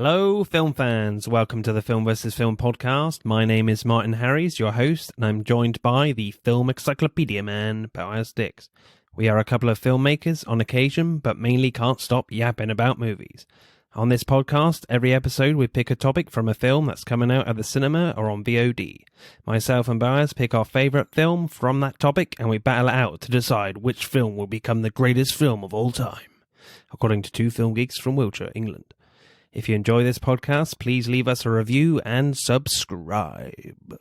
Hello, film fans. Welcome to the Film vs. Film podcast. My name is Martin Harries, your host, and I'm joined by the film encyclopedia man, Boaz Dix. We are a couple of filmmakers on occasion, but mainly can't stop yapping about movies. On this podcast, every episode we pick a topic from a film that's coming out at the cinema or on VOD. Myself and Boaz pick our favourite film from that topic, and we battle it out to decide which film will become the greatest film of all time, according to two film geeks from Wiltshire, England. If you enjoy this podcast, please leave us a review and subscribe.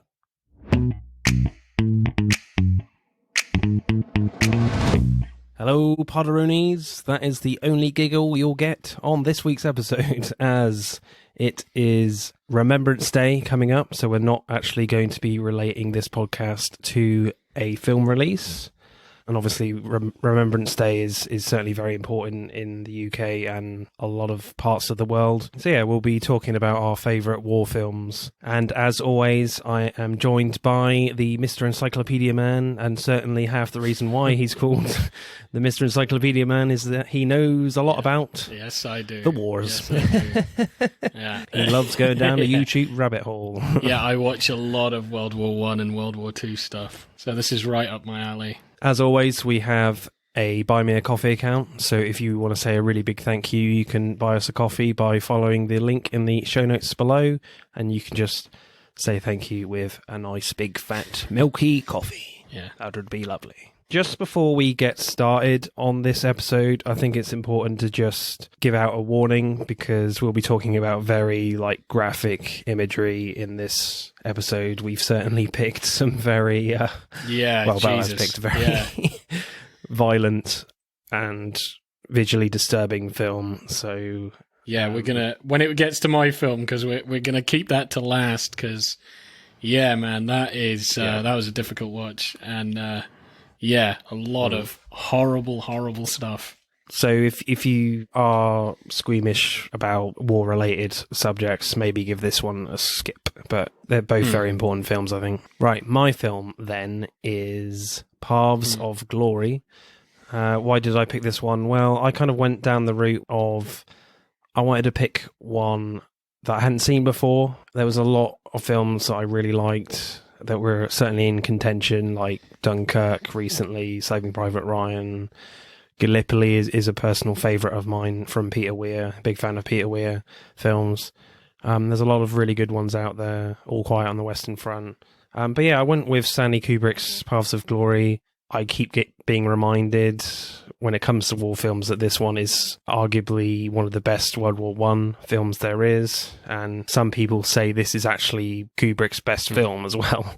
Hello, Podderoonies. That is the only giggle you'll get on this week's episode, as it is Remembrance Day coming up, so we're not actually going to be relating this podcast to a film release. And obviously, Remembrance Day is certainly very important in the UK and a lot of parts of the world. So yeah, we'll be talking about our favourite war films. And as always, I am joined by the Mr. Encyclopedia Man, and certainly half the reason why he's called the Mr. Encyclopedia Man is that he knows a lot about Yes, I do. the wars. Yes, I do. Yeah. He loves going down the YouTube rabbit hole. Yeah, I watch a lot of World War One and World War Two stuff. So this is right up my alley. As always, we have a Buy Me a Coffee account, so if you want to say a really big thank you, you can buy us a coffee by following the link in the show notes below, and you can just say thank you with a nice big fat milky coffee. Yeah. That would be lovely. Just before we get started on this episode, I think it's important to just give out a warning, because we'll be talking about very graphic imagery in this episode. We've certainly picked some very Boaz picked very violent and visually disturbing film. So yeah, we're gonna, when it gets to my film, because we're gonna keep that to last, because yeah, man, that is that was a difficult watch, and yeah, a lot of horrible stuff. So if you are squeamish about war-related subjects, maybe give this one a skip. But they're both very important films, I think. Right, my film, then, is Paths of Glory. Why did I pick this one? Well, I kind of went down the route of I wanted to pick one that I hadn't seen before. There was a lot of films that I really liked that were certainly in contention, like Dunkirk recently, Saving Private Ryan. Gallipoli is a personal favourite of mine from Peter Weir. Big fan of Peter Weir films. There's a lot of really good ones out there, All Quiet on the Western Front. But yeah, I went with Stanley Kubrick's Paths of Glory. I keep being reminded when it comes to war films that this one is arguably one of the best World War One films there is, and some people say this is actually Kubrick's best film as well.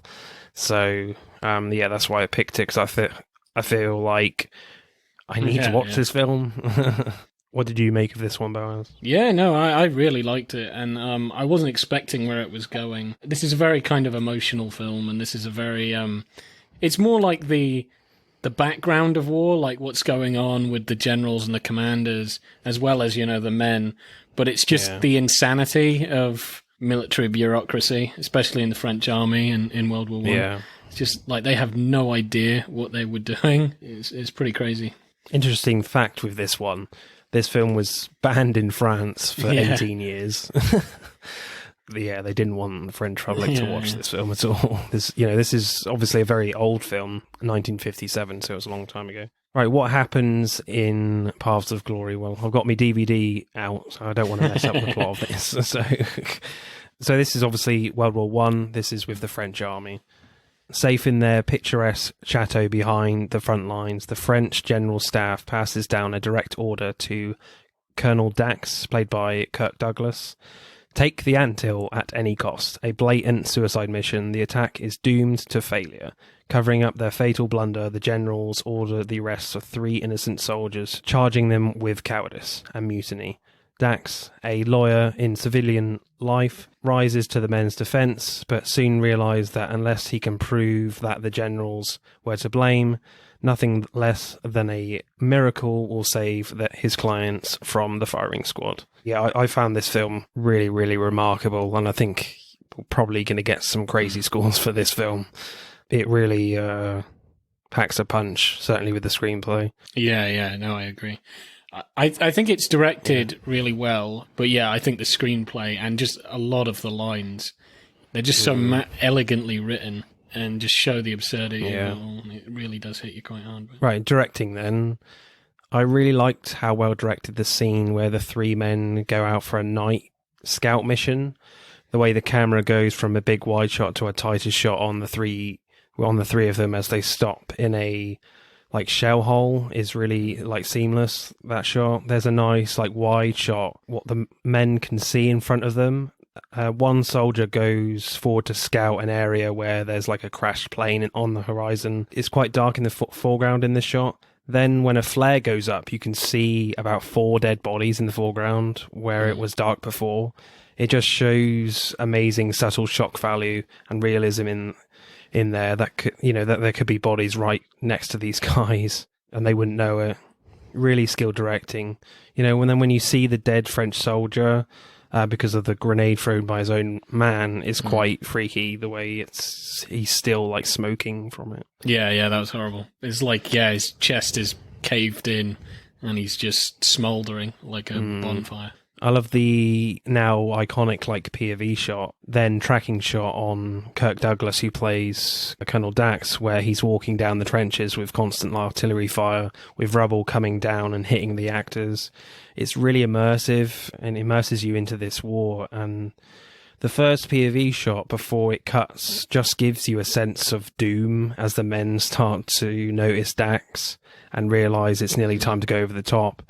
So yeah, that's why I picked it, because I feel like I need to watch this film. What did you make of this one, Boaz? Yeah, no, I really liked it, and I wasn't expecting where it was going. This is a very kind of emotional film, and this is a very it's more like the background of war, like what's going on with the generals and the commanders, as well as, the men. But it's just the insanity of military bureaucracy, especially in the French army and in World War One. Yeah. It's just like they have no idea what they were doing. It's pretty crazy. Interesting fact with this one. This film was banned in France for 18 years. Yeah, they didn't want the French public to watch this film at all. This is obviously a very old film, 1957, so it was a long time ago. Right, what happens in Paths of Glory? Well, I've got my DVD out, so I don't want to mess up the plot of this. So this is obviously World War One. This is with the French army. Safe in their picturesque chateau behind the front lines, the French general staff passes down a direct order to Colonel Dax, played by Kirk Douglas. Take the anthill at any cost. A blatant suicide mission. The attack is doomed to failure. Covering up their fatal blunder, the generals order the arrest of 3 innocent soldiers, charging them with cowardice and mutiny. Dax, a lawyer in civilian life, rises to the men's defence, but soon realises that unless he can prove that the generals were to blame, nothing less than a miracle will save his clients from the firing squad. Yeah, I found this film really, really remarkable, and I think we're probably going to get some crazy scores for this film. It really packs a punch, certainly with the screenplay. Yeah, no, I agree. I think it's directed really well, but yeah, I think the screenplay and just a lot of the lines, they're just so elegantly written and just show the absurdity of it all. It really does hit you quite hard. But. Right, directing then. I really liked how well directed the scene where the three men go out for a night scout mission. The way the camera goes from a big wide shot to a tighter shot on the three of them as they stop in a like shell hole is really like seamless, that shot. There's a nice like wide shot what the men can see in front of them. One soldier goes forward to scout an area where there's like a crashed plane on the horizon. It's quite dark in the foreground in this shot. Then when a flare goes up, you can see about 4 dead bodies in the foreground where it was dark before. It just shows amazing subtle shock value and realism in there that could, that there could be bodies right next to these guys and they wouldn't know it. Really skilled directing. When you see the dead French soldier because of the grenade thrown by his own man, it's quite freaky the way he's still like smoking from it. Yeah, that was horrible. It's like, his chest is caved in and he's just smouldering like a bonfire. I love the now iconic like POV shot, then tracking shot on Kirk Douglas, who plays Colonel Dax, where he's walking down the trenches with constant artillery fire, with rubble coming down and hitting the actors. It's really immersive and immerses you into this war. And the first POV shot before it cuts just gives you a sense of doom as the men start to notice Dax and realise it's nearly time to go over the top.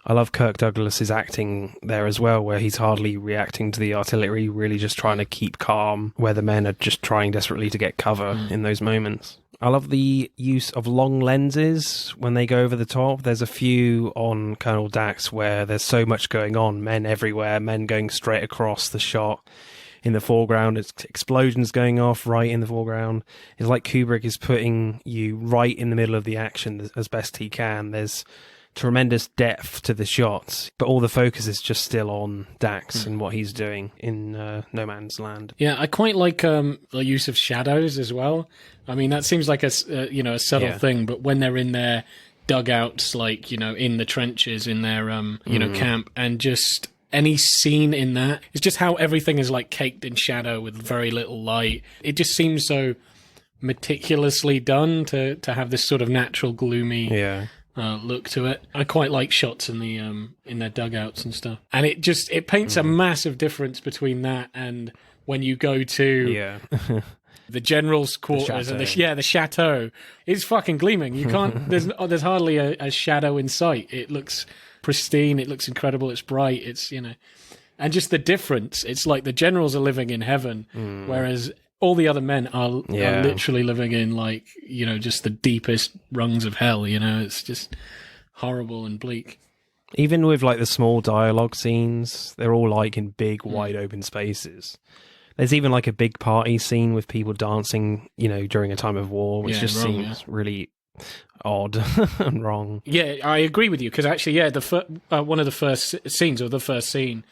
I love Kirk Douglas's acting there as well, where he's hardly reacting to the artillery, really just trying to keep calm, where the men are just trying desperately to get cover in those moments. I love the use of long lenses when they go over the top. There's a few on Colonel Dax where there's so much going on, men everywhere, men going straight across the shot. In the foreground, it's explosions going off right in the foreground. It's like Kubrick is putting you right in the middle of the action as best he can. There's tremendous depth to the shots, but all the focus is just still on Dax and what he's doing in No Man's Land. Yeah, I quite like the use of shadows as well. I mean, that seems like a subtle thing, but when they're in their dugouts, like, in the trenches, in their, camp, and just any scene in that, it's just how everything is like caked in shadow with very little light. It just seems so meticulously done to have this sort of natural gloomy look to it. I quite like shots in the in their dugouts and stuff, and it paints a massive difference between that and when you go to the general's quarters and the chateau. It's fucking gleaming. You can't. There's hardly a shadow in sight. It looks pristine. It looks incredible. It's bright. It's and just the difference. It's like the generals are living in heaven, whereas all the other men are literally living in just the deepest rungs of hell. It's just horrible and bleak. Even with like the small dialogue scenes, they're all like in big, wide open spaces. There's even like a big party scene with people dancing, during a time of war, which seems really odd and wrong. Yeah, I agree with you because actually, one of the first scenes or the first scene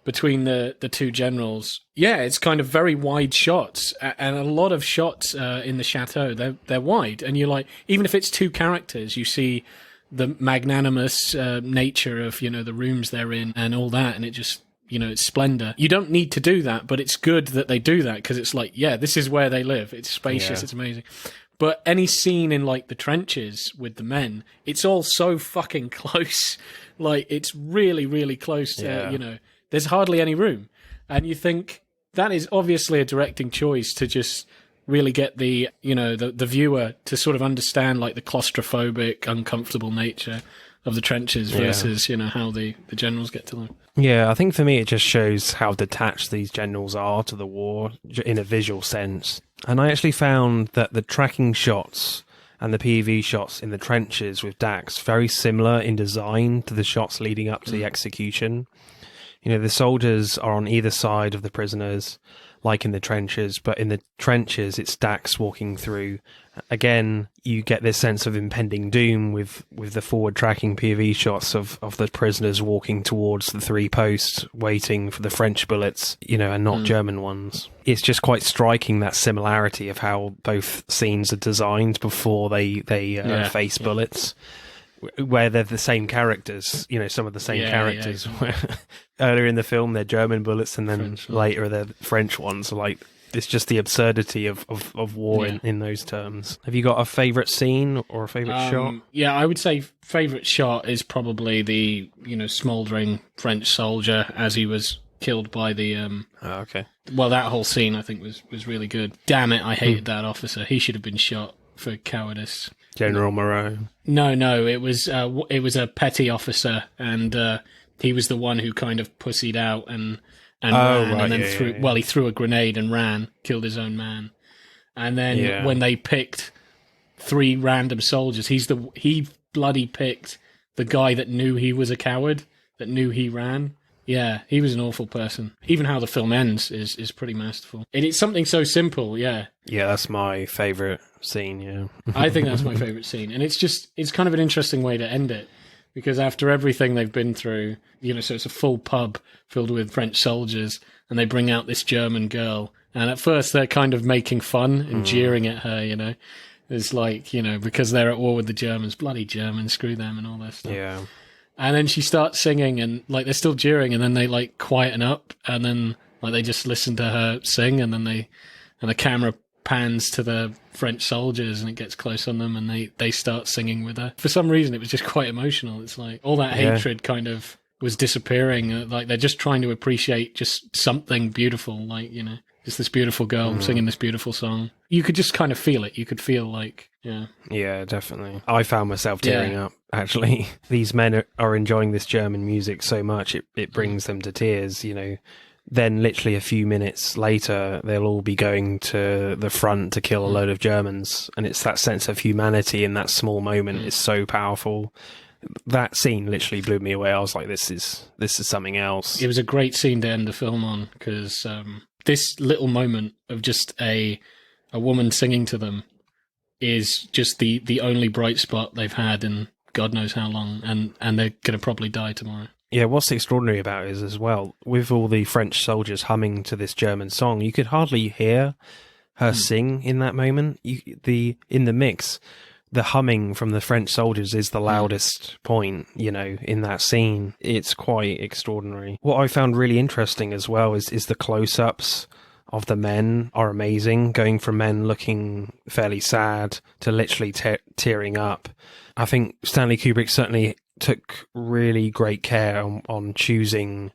between the two generals. Yeah, it's kind of very wide shots, and a lot of shots in the chateau, they're wide, and you're like, even if it's two characters, you see the magnanimous nature of, the rooms they're in and all that, and it just, it's splendor. You don't need to do that, but it's good that they do that, because it's like, this is where they live. It's spacious, it's amazing. But any scene in, like, the trenches with the men, it's all so fucking close. Like, it's really, really close to, there's hardly any room. And you think that is obviously a directing choice to just really get the, the viewer to sort of understand, like, the claustrophobic, uncomfortable nature of the trenches versus, how the generals get to them. Yeah, I think for me it just shows how detached these generals are to the war in a visual sense. And I actually found that the tracking shots and the POV shots in the trenches with Dax very similar in design to the shots leading up to the execution. The soldiers are on either side of the prisoners. like in the trenches, but in the trenches it's Dax walking through. Again, you get this sense of impending doom with the forward tracking POV shots of the prisoners walking towards the three posts, waiting for the French bullets, and not German ones. It's just quite striking, that similarity of how both scenes are designed before they face bullets, where they're the same characters, some of the same characters. Yeah. Earlier in the film, they're German bullets, and then later they're French ones. Like, it's just the absurdity of war in those terms. Have you got a favourite scene or a favourite shot? Yeah, I would say favourite shot is probably the, smouldering French soldier as he was killed by the... okay. Well, that whole scene, I think, was really good. Damn it, I hated that officer. He should have been shot for cowardice. General Moreau. No, it was a petty officer, and he was the one who kind of pussied out and ran, and then threw. Well, he threw a grenade and ran, killed his own man, and then when they picked 3 random soldiers, he bloody picked the guy that knew he was a coward, that knew he ran. Yeah, he was an awful person. Even how the film ends is pretty masterful. It's something so simple, yeah. Yeah, that's my favourite scene, yeah. I think that's my favourite scene. And it's kind of an interesting way to end it. Because after everything they've been through, so it's a full pub filled with French soldiers, and they bring out this German girl. And at first they're kind of making fun and jeering at her, It's like, because they're at war with the Germans. Bloody Germans, screw them and all that stuff. Yeah. And then she starts singing, and they're still jeering, and then they quieten up, and then they just listen to her sing, and then the camera pans to the French soldiers, and it gets close on them, and they start singing with her. For some reason, it was just quite emotional. It's like all that hatred kind of was disappearing. They're just trying to appreciate just something beautiful, just this beautiful girl singing this beautiful song. You could just kind of feel it. You could feel Yeah, definitely. I found myself tearing up, actually. These men are enjoying this German music so much, it brings them to tears, Then literally a few minutes later, they'll all be going to the front to kill a load of Germans. And it's that sense of humanity in that small moment is so powerful. That scene literally blew me away. I was like, this is something else. It was a great scene to end the film on, because this little moment of just a woman singing to them is just the only bright spot they've had in God knows how long, and they're going to probably die tomorrow. Yeah, what's extraordinary about it is, as well, with all the French soldiers humming to this German song, you could hardly hear her sing in that moment. In the mix, the humming from the French soldiers is the loudest point, in that scene. It's quite extraordinary. What I found really interesting as well is the close-ups of the men are amazing, going from men looking fairly sad to literally tearing up. I think Stanley Kubrick certainly took really great care on choosing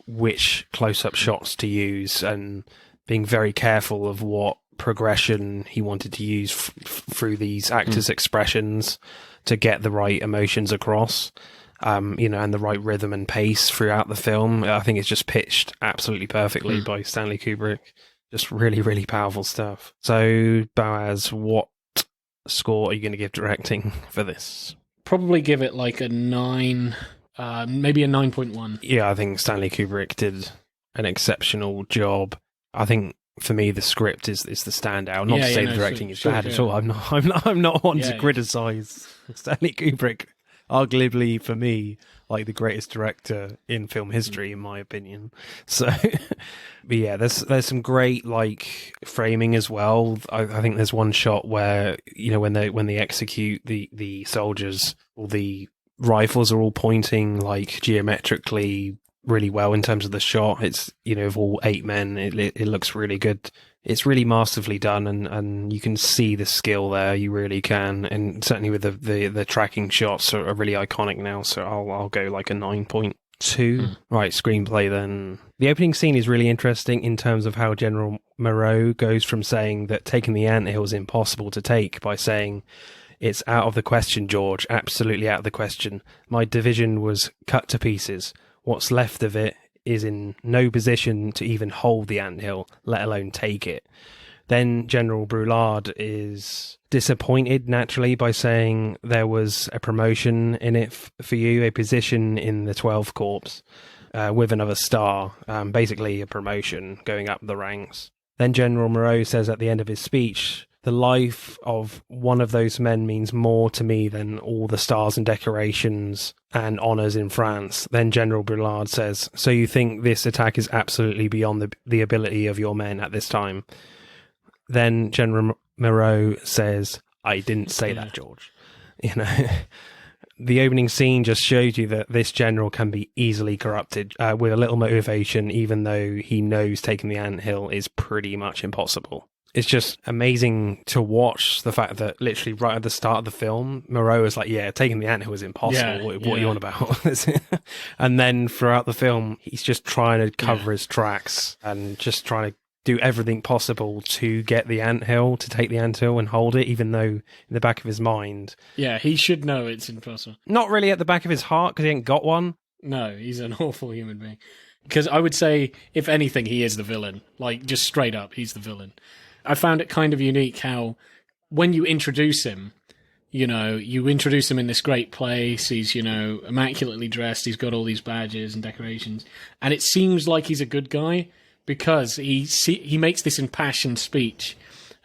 which close-up shots to use, and being very careful of what progression he wanted to use through these actors' expressions to get the right emotions across, and the right rhythm and pace throughout the film. I think it's just pitched absolutely perfectly by Stanley Kubrick. Just really, really powerful stuff. So, Boaz, what score are you going to give directing for this? Probably give it a 9, maybe a 9.1. Yeah, I think Stanley Kubrick did an exceptional job. I think for me the script is the standout. Not to say the directing is bad at all. I'm not one to criticize Stanley Kubrick. Arguably for me, the greatest director in film history, in my opinion. So, but yeah, there's some great framing as well. I think there's one shot where when they execute the soldiers, all the rifles are all pointing geometrically really well in terms of the shot. It's of all 8 men, it looks really good. It's really masterfully done, and you can see the skill there. You really can, and certainly with the tracking shots are really iconic now. So I'll go a 9.2. Right, screenplay then. The opening scene is really interesting in terms of how General Moreau goes from saying that taking the anthill is impossible to take by saying, "It's out of the question, George. Absolutely out of the question. My division was cut to pieces. What's left of it is in no position to even hold the anthill, let alone take it." Then General Brulard is disappointed, naturally, by saying there was a promotion in it for you, a position in the 12th Corps. with another star, basically a promotion going up the ranks. Then General Moreau says at the end of his speech, the life of one of those men means more to me than all the stars and decorations and honours in France. Then General Bullard says, so you think this attack is absolutely beyond the ability of your men at this time? Then General Moreau says, I didn't say that, George. You know, the opening scene just shows you that this general can be easily corrupted with a little motivation, even though he knows taking the anthill is pretty much impossible. It's just amazing to watch the fact that literally right at the start of the film, Moreau is like, yeah, taking the anthill is impossible. What are you on about? And then throughout the film, he's just trying to cover his tracks and just trying to do everything possible to get the anthill, to take the anthill and hold it, even though in the back of his mind... Yeah, he should know it's impossible. Not really at the back of his heart, because he ain't got one. No, he's an awful human being. Because I would say, if anything, he is the villain. Like, just straight up, he's the villain. I found it kind of unique how, when you introduce him, you know, you introduce him in this great place, he's, you know, immaculately dressed, he's got all these badges and decorations, and it seems like he's a good guy, because he makes this impassioned speech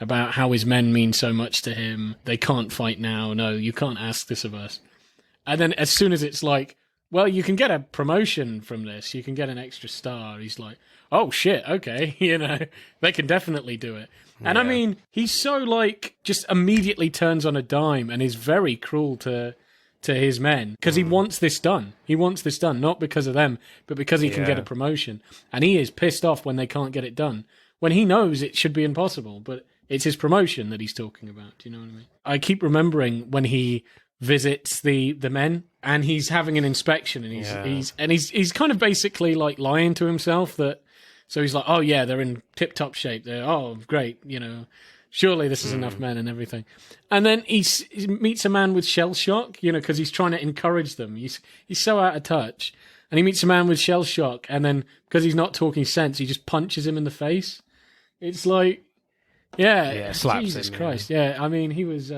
about how his men mean so much to him. They can't fight now. No, you can't ask this of us. And then as soon as it's like, well, you can get a promotion from this, you can get an extra star, he's like, oh shit, okay, you know, they can definitely do it. And I mean, he's so like, just immediately turns on a dime and is very cruel to his men, because he wants this done. He wants this done, not because of them, but because he can get a promotion. And he is pissed off when they can't get it done, when he knows it should be impossible, but it's his promotion that he's talking about. Do you know what I mean? I keep remembering when he visits the men and he's having an inspection, and he's kind of basically like lying to himself that, so he's like, oh yeah, they're in tip-top shape. They're, oh great, you know, surely this is enough men and everything. And then he meets a man with shell shock, you know, because he's trying to encourage them. He's so out of touch. And he meets a man with shell shock, and then, because he's not talking sense, he just punches him in the face. It's like, slaps Jesus him, Christ. Yeah, I mean, he was...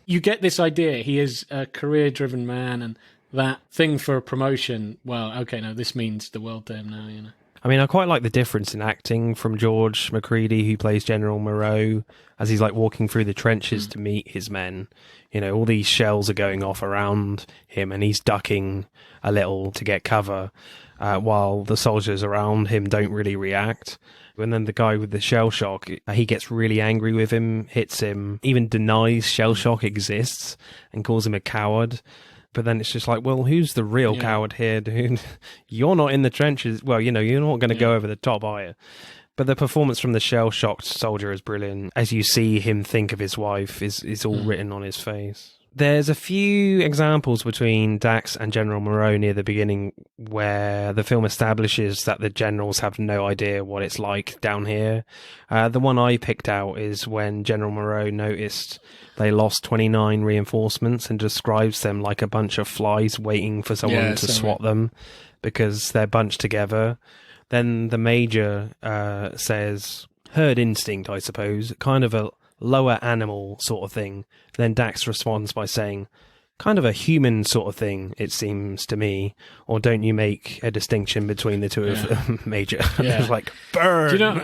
you get this idea. He is a career-driven man, and that thing for a promotion, well, okay, no, this means the world to him now, you know. I mean, I quite like the difference in acting from George Macready, who plays General Moreau, as he's like walking through the trenches to meet his men. You know, all these shells are going off around him, and he's ducking a little to get cover, while the soldiers around him don't really react. And then the guy with the shell shock, he gets really angry with him, hits him, even denies shell shock exists, and calls him a coward. But then it's just like, well, who's the real coward here, dude? You're not in the trenches. Well, you know, you're not going to go over the top, are you? But the performance from the shell-shocked soldier is brilliant. As you see him think of his wife, is all written on his face. There's a few examples between Dax and General Moreau near the beginning where the film establishes that the generals have no idea what it's like down here. The one I picked out is when General Moreau noticed they lost 29 reinforcements and describes them like a bunch of flies waiting for someone to swat them because they're bunched together. Then the major says, herd instinct, I suppose, kind of a lower animal sort of thing. Then Dax responds by saying, kind of a human sort of thing, it seems to me. Or don't you make a distinction between the two of them, Major? Yeah. It's like, burn! Do you know,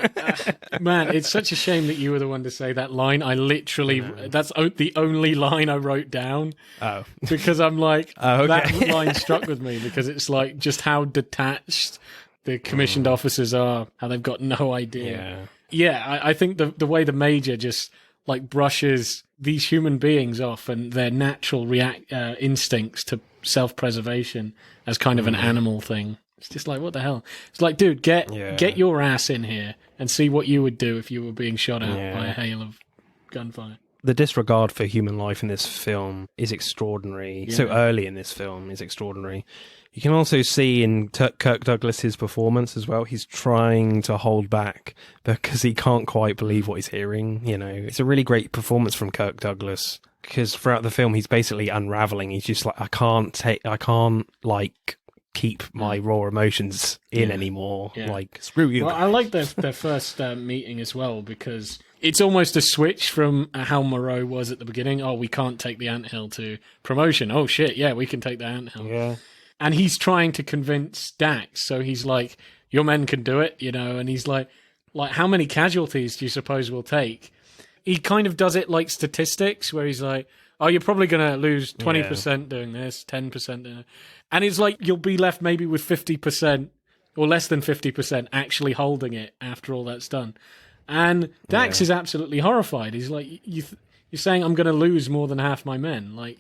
man, it's such a shame that you were the one to say that line. I literally, that's the only line I wrote down. Oh. Because I'm like, okay. That line struck with me because it's like just how detached the commissioned officers are, how they've got no idea. Yeah, I think the way the Major just like brushes these human beings off and their natural instincts to self-preservation as kind of an animal thing. It's just like, what the hell? It's like, dude, get your ass in here and see what you would do if you were being shot at by a hail of gunfire. The disregard for human life in this film is extraordinary. So early in this film is extraordinary. You can also see in Kirk Douglas's performance as well, he's trying to hold back because he can't quite believe what he's hearing. You know, it's a really great performance from Kirk Douglas because throughout the film, he's basically unraveling. He's just like, I can't keep my raw emotions in anymore. Like, screw you. Well, I like their first meeting as well because it's almost a switch from how Moreau was at the beginning. Oh, we can't take the anthill to promotion. Oh shit, yeah, we can take the anthill. Yeah. and he's trying to convince Dax. So he's like, "Your men can do it," and he's like, how many casualties do you suppose we'll take? He kind of does it like statistics, where he's like, "Oh, you're probably going to lose 20% doing this, 10% doing it," and it's like you'll be left maybe with 50% or less than 50% actually holding it after all that's done. And Dax is absolutely horrified. He's like, "You're saying I'm going to lose more than half my men? Like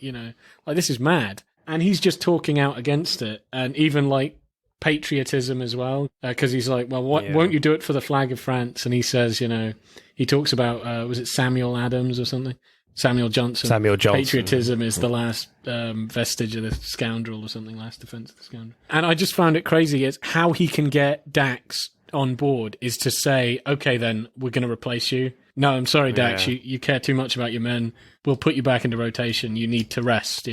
this is mad." And he's just talking out against it, and even like patriotism as well, because he's like, "Well, won't you do it for the flag of France?" And he says, he talks about was it Samuel Adams or something? Samuel Johnson. Patriotism is the last vestige of the scoundrel or something, last defense of the scoundrel. And I just found it crazy is how he can get Dax on board is to say, "Okay, then we're going to replace you. No, I'm sorry, Dax, you care too much about your men. We'll put you back into rotation. You need to rest,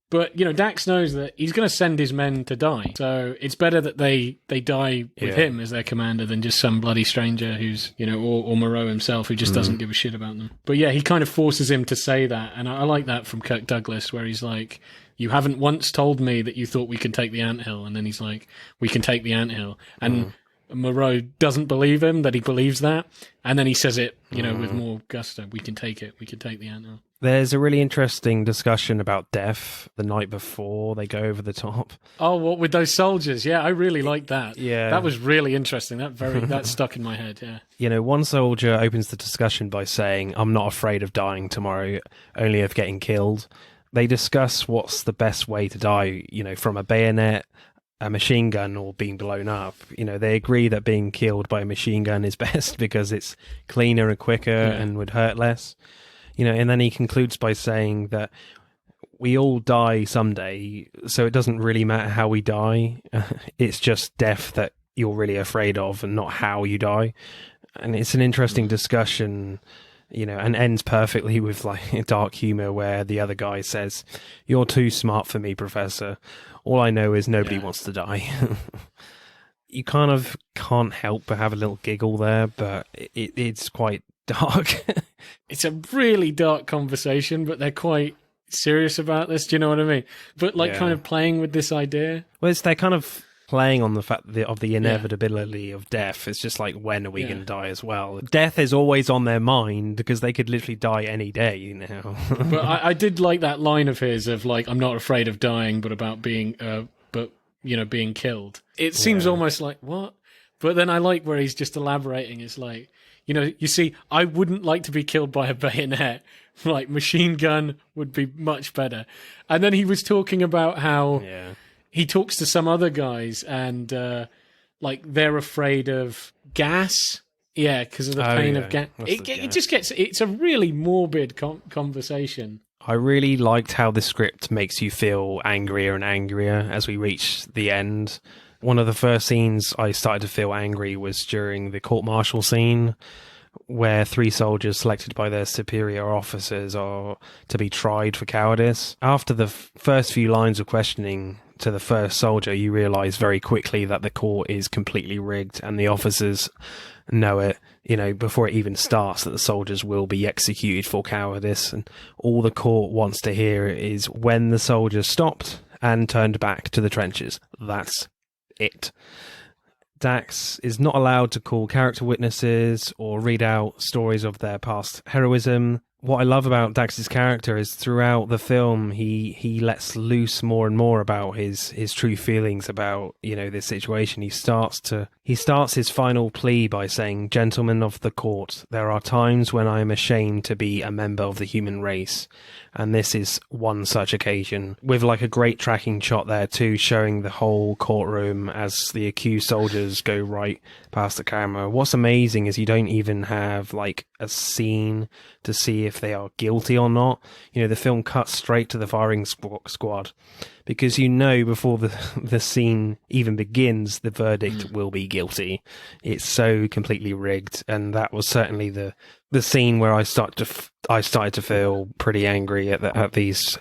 But, Dax knows that he's going to send his men to die. So it's better that they die with him as their commander than just some bloody stranger who's, or Moreau himself who just doesn't give a shit about them. But yeah, he kind of forces him to say that. And I like that from Kirk Douglas, where he's like, "You haven't once told me that you thought we can take the anthill." And then he's like, "We can take the anthill." And Moreau doesn't believe him that he believes that. And then he says it, with more gusto. "We can take it. We can take the anthill." There's a really interesting discussion about death the night before they go over the top. Oh, what with those soldiers? Yeah, I really liked that. Yeah. That was really interesting. That stuck in my head, yeah. One soldier opens the discussion by saying, "I'm not afraid of dying tomorrow, only of getting killed." They discuss what's the best way to die, from a bayonet, a machine gun, or being blown up. They agree that being killed by a machine gun is best because it's cleaner and quicker and would hurt less. And then he concludes by saying that we all die someday, so it doesn't really matter how we die. It's just death that you're really afraid of and not how you die. And it's an interesting discussion, and ends perfectly with like dark humor where the other guy says, "You're too smart for me, Professor. All I know is nobody wants to die." You kind of can't help but have a little giggle there, but it's quite dark. It's a really dark conversation, but they're quite serious about this. Do you know what I mean? But kind of playing with this idea. Well, they're kind of playing on the fact of the inevitability of death. It's just like, when are we going to die as well? Death is always on their mind because they could literally die any day now. But I did like that line of his of like, "I'm not afraid of dying, but about being, being killed." It seems almost like, what? But then I like where he's just elaborating. It's like, you see, I wouldn't like to be killed by a bayonet. Like, machine gun would be much better. And then he was talking about how he talks to some other guys and, they're afraid of gas. Yeah, because of the pain of gas. It just gets, it's a really morbid conversation. I really liked how the script makes you feel angrier and angrier as we reach the end. One of the first scenes I started to feel angry was during the court-martial scene, where 3 soldiers selected by their superior officers are to be tried for cowardice. After the first few lines of questioning to the first soldier, you realise very quickly that the court is completely rigged, and the officers know it, before it even starts, that the soldiers will be executed for cowardice. And all the court wants to hear is when the soldiers stopped and turned back to the trenches. That's it. Dax is not allowed to call character witnesses or read out stories of their past heroism. What I love about Dax's character is throughout the film he lets loose more and more about his true feelings about this situation. He starts his final plea by saying, "Gentlemen of the court, there are times when I am ashamed to be a member of the human race, and this is one such occasion," with like a great tracking shot there too, showing the whole courtroom as the accused soldiers go right past the camera. What's amazing is you don't even have like a scene to see if they are guilty or not. The film cuts straight to the firing squad because before the scene even begins, the verdict will be guilty. It's so completely rigged, and that was certainly the scene where I started to feel pretty angry at these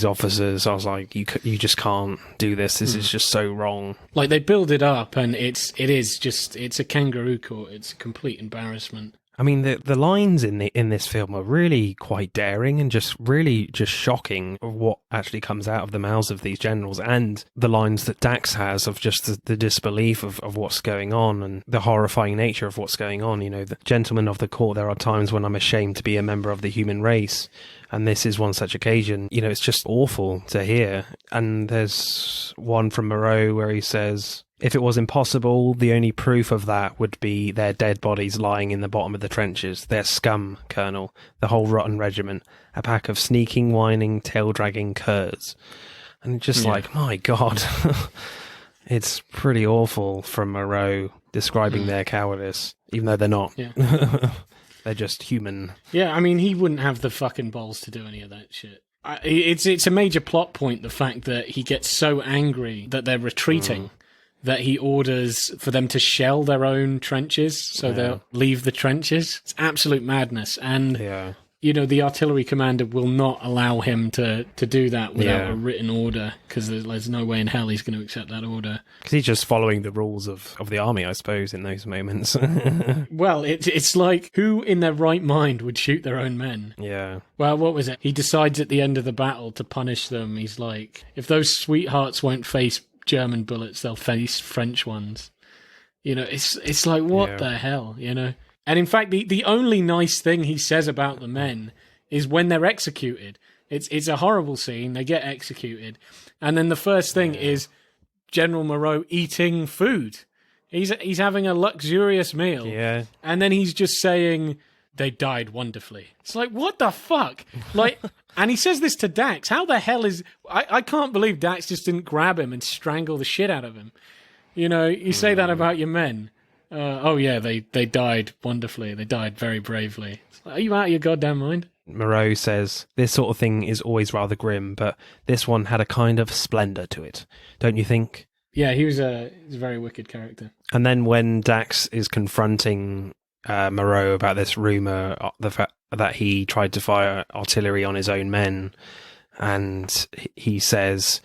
officers. I was like, you just can't do this. This is just so wrong. Like, they build it up, and it's a kangaroo court. It's a complete embarrassment. I mean, the lines in this film are really quite daring and just really just shocking of what actually comes out of the mouths of these generals, and the lines that Dax has of just the disbelief of what's going on and the horrifying nature of what's going on. You know, the gentlemen of the court, there are times when I'm ashamed to be a member of the human race, and this is one such occasion. You know, it's just awful to hear. And there's one from Moreau where he says, if it was impossible, the only proof of that would be their dead bodies lying in the bottom of the trenches. Their scum, Colonel, the whole rotten regiment, a pack of sneaking, whining, tail-dragging curs. And just like, my God, it's pretty awful from Moreau describing their cowardice, even though they're not. Yeah. They're just human. Yeah, I mean, he wouldn't have the fucking balls to do any of that shit. It's a major plot point, the fact that he gets so angry that they're retreating, that he orders for them to shell their own trenches, so they'll leave the trenches. It's absolute madness. And, you know, the artillery commander will not allow him to do that without a written order, because there's no way in hell he's going to accept that order. Because he's just following the rules of the army, I suppose, in those moments. Well, it's like, who in their right mind would shoot their own men? Yeah. Well, what was it? He decides at the end of the battle to punish them. He's like, if those sweethearts won't face German bullets, they'll face French ones. You know, it's like, what the hell, you know? And in fact, the only nice thing he says about the men is when they're executed. It's a horrible scene. They get executed. And then the first thing is General Moreau eating food. He's having a luxurious meal. Yeah. And then he's just saying, they died wonderfully. It's like, what the fuck? Like, and he says this to Dax. How the hell is... I can't believe Dax just didn't grab him and strangle the shit out of him. You know, you say that about your men. They died wonderfully. They died very bravely. Are you out of your goddamn mind? Moreau says, this sort of thing is always rather grim, but this one had a kind of splendour to it, don't you think? Yeah, he's a very wicked character. And then when Dax is confronting Moreau about this rumour, the fact that he tried to fire artillery on his own men, and he says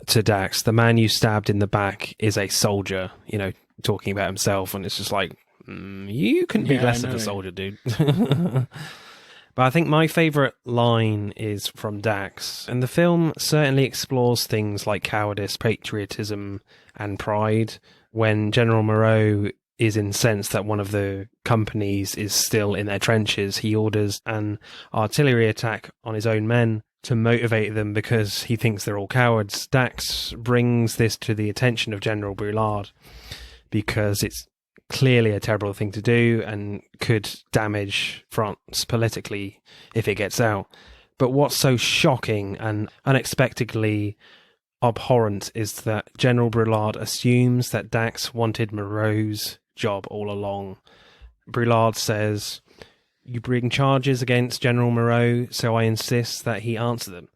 to Dax, the man you stabbed in the back is a soldier, you know, talking about himself, and it's just like, you couldn't be less of a soldier, dude. But I think my favourite line is from Dax, and the film certainly explores things like cowardice, patriotism, and pride. When General Moreau is incensed that one of the companies is still in their trenches, he orders an artillery attack on his own men to motivate them because he thinks they're all cowards. Dax brings this to the attention of General Brulard because it's clearly a terrible thing to do and could damage France politically if it gets out. But what's so shocking and unexpectedly abhorrent is that General Brulard assumes that Dax wanted Moreau's job all along. Brulard says, you bring charges against General Moreau, so I insist that he answer them.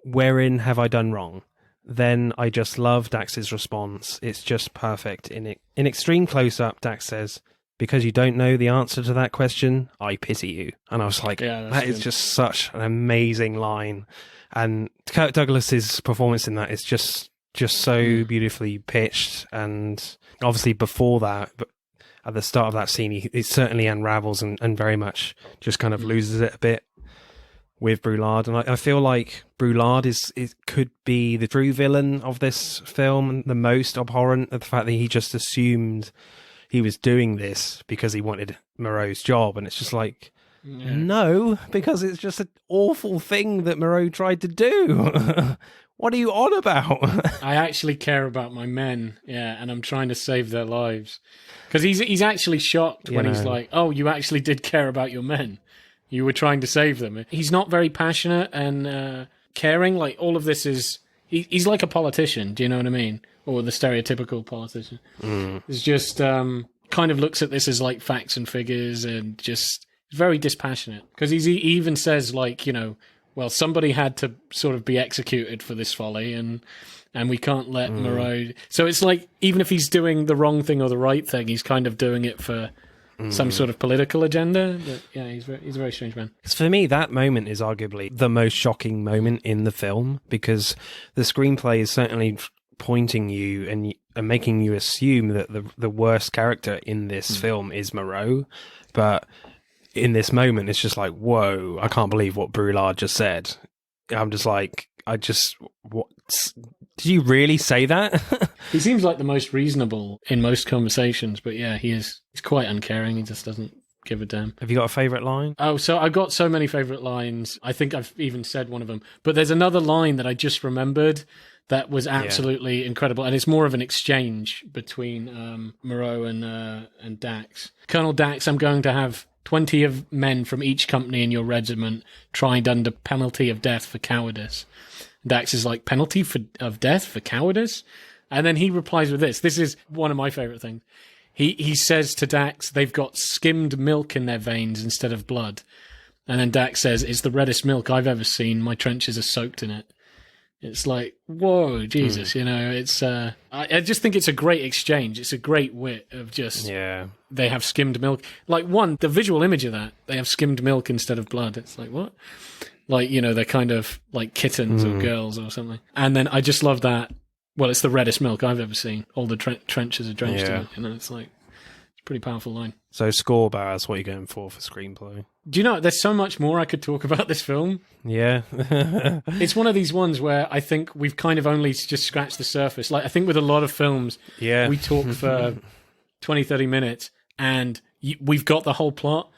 Wherein have I done wrong? Then I just love Dax's response. It's just perfect. In extreme close-up, Dax says, because you don't know the answer to that question, I pity you. And I was like, that is just such an amazing line. And Kirk Douglas's performance in that is just so beautifully pitched. And obviously before that, but at the start of that scene, it certainly unravels and very much just kind of loses it a bit with Brulard. And I feel like Brulard could be the true villain of this film, and the most abhorrent of the fact that he just assumed he was doing this because he wanted Moreau's job. And it's just like, no, because it's just an awful thing that Moreau tried to do. What are you on about? I actually care about my men, and I'm trying to save their lives. Because he's actually shocked when he's like, oh, you actually did care about your men. You were trying to save them. He's not very passionate and caring. Like, all of this is... He's like a politician, do you know what I mean? Or the stereotypical politician. It's just kind of looks at this as like facts and figures and just very dispassionate. Because he even says, like, you know, well, somebody had to sort of be executed for this folly, and we can't let Moreau... So it's like, even if he's doing the wrong thing or the right thing, he's kind of doing it for some sort of political agenda. But yeah, he's a very strange man. For me, that moment is arguably the most shocking moment in the film, because the screenplay is certainly pointing you and making you assume that the worst character in this film is Moreau, but in this moment it's just like, whoa, I can't believe what Brulard just said. I'm just like, what? Did you really say that? He seems like the most reasonable in most conversations, but yeah, he's quite uncaring. He just doesn't give a damn. Have you got a favourite line? Oh, so I've got so many favourite lines. I think I've even said one of them. But there's another line that I just remembered that was absolutely incredible, and it's more of an exchange between Moreau and Dax. Colonel Dax, I'm going to have 20 of men from each company in your regiment tried under penalty of death for cowardice. Dax is like, penalty of death for cowardice? And then he replies with this. This is one of my favourite things. He says to Dax, they've got skimmed milk in their veins instead of blood. And then Dax says, it's the reddest milk I've ever seen. My trenches are soaked in it. It's like, whoa, Jesus, you know, it's... I just think it's a great exchange. It's a great wit of just... Yeah. They have skimmed milk. Like, the visual image of that, they have skimmed milk instead of blood. It's like, what? Like, you know, they're kind of like kittens or girls or something. And then I just love that. Well, it's the reddest milk I've ever seen. All the trenches are drenched in it. You know, it's like, it's a pretty powerful line. So score, Baz, what are you going for screenplay? Do you know, there's so much more I could talk about this film. Yeah. It's one of these ones where I think we've kind of only just scratched the surface. Like, I think with a lot of films, we talk for 20, 30 minutes and we've got the whole plot.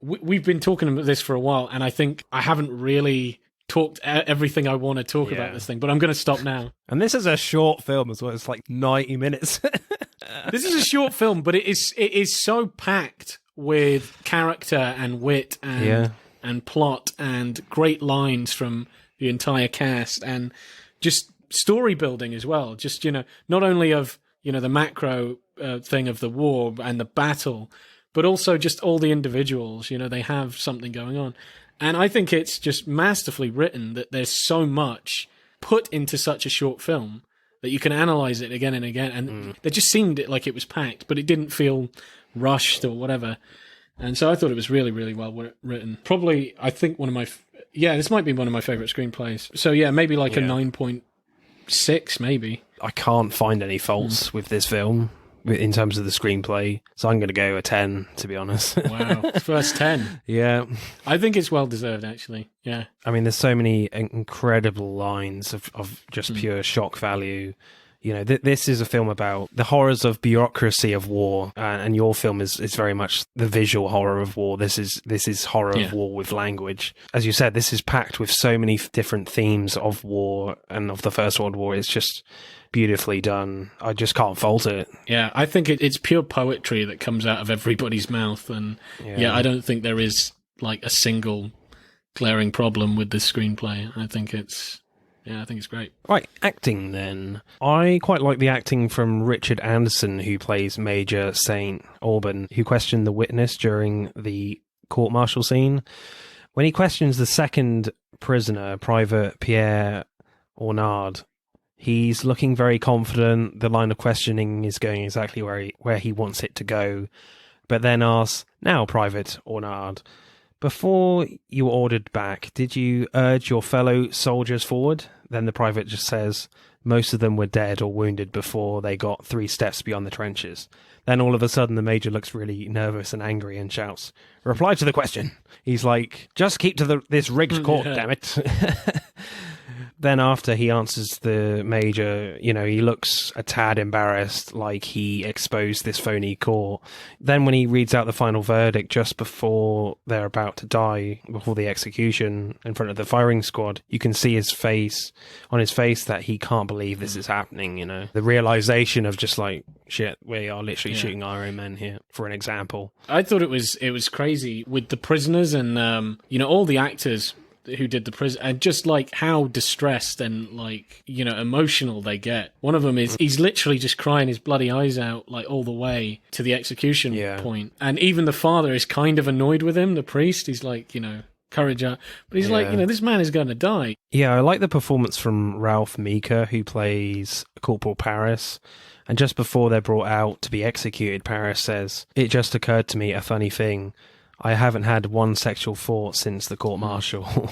We've been talking about this for a while, and I think I haven't really talked everything I want to talk about this thing, but I'm going to stop now. And this is a short film as well. It's like 90 minutes. This is a short film, but it is so packed with character and wit and plot and great lines from the entire cast and just story building as well. Just, you know, not only of, you know, the macro thing of the war and the battle, but also just all the individuals, you know, they have something going on. And I think it's just masterfully written that there's so much put into such a short film that you can analyze it again and again. And it just seemed like it was packed, but it didn't feel rushed or whatever. And so I thought it was really, really well written. Probably, I think this might be one of my favorite screenplays. So yeah, maybe like a 9.6, maybe. I can't find any faults with this film in terms of the screenplay, so I'm going to go a 10, to be honest. Wow, first 10. Yeah. I think it's well deserved, actually. Yeah. I mean, there's so many incredible lines of just pure shock value. You know, this is a film about the horrors of bureaucracy of war, and your film is very much the visual horror of war. This is horror of war with language. As you said, this is packed with so many different themes of war and of the First World War. It's just beautifully done. I just can't fault it. Yeah, I think it's pure poetry that comes out of everybody's mouth, and I don't think there is like a single glaring problem with this screenplay. I think it's great. Right, acting then. I quite like the acting from Richard Anderson, who plays Major St. Aubin, who questioned the witness during the court-martial scene. When he questions the second prisoner, Private Pierre Ornard, he's looking very confident. The line of questioning is going exactly where he wants it to go. But then asks, now, Private Ornard, before you were ordered back, did you urge your fellow soldiers forward? Then the private just says, most of them were dead or wounded before they got 3 steps beyond the trenches. Then all of a sudden the major looks really nervous and angry and shouts, reply to the question. He's like, just keep to this rigged court, damn it. Then after he answers the major, you know, he looks a tad embarrassed, like he exposed this phony court. Then when he reads out the final verdict just before they're about to die, before the execution in front of the firing squad, you can see on his face that he can't believe this is happening, you know. The realization of just like, shit, we are literally shooting our own men here, for an example. I thought it was crazy with the prisoners and, you know, all the actors who did the prison, and just like how distressed and like, you know, emotional they get. One of them is he's literally just crying his bloody eyes out like all the way to the execution point, and even the father is kind of annoyed with him, the priest. He's like, you know, courage up, but he's like, you know, this man is going to die. I like the performance from Ralph Meeker, who plays Corporal Paris. And just before they're brought out to be executed, Paris says, it just occurred to me a funny thing. I haven't had one sexual thought since the court-martial.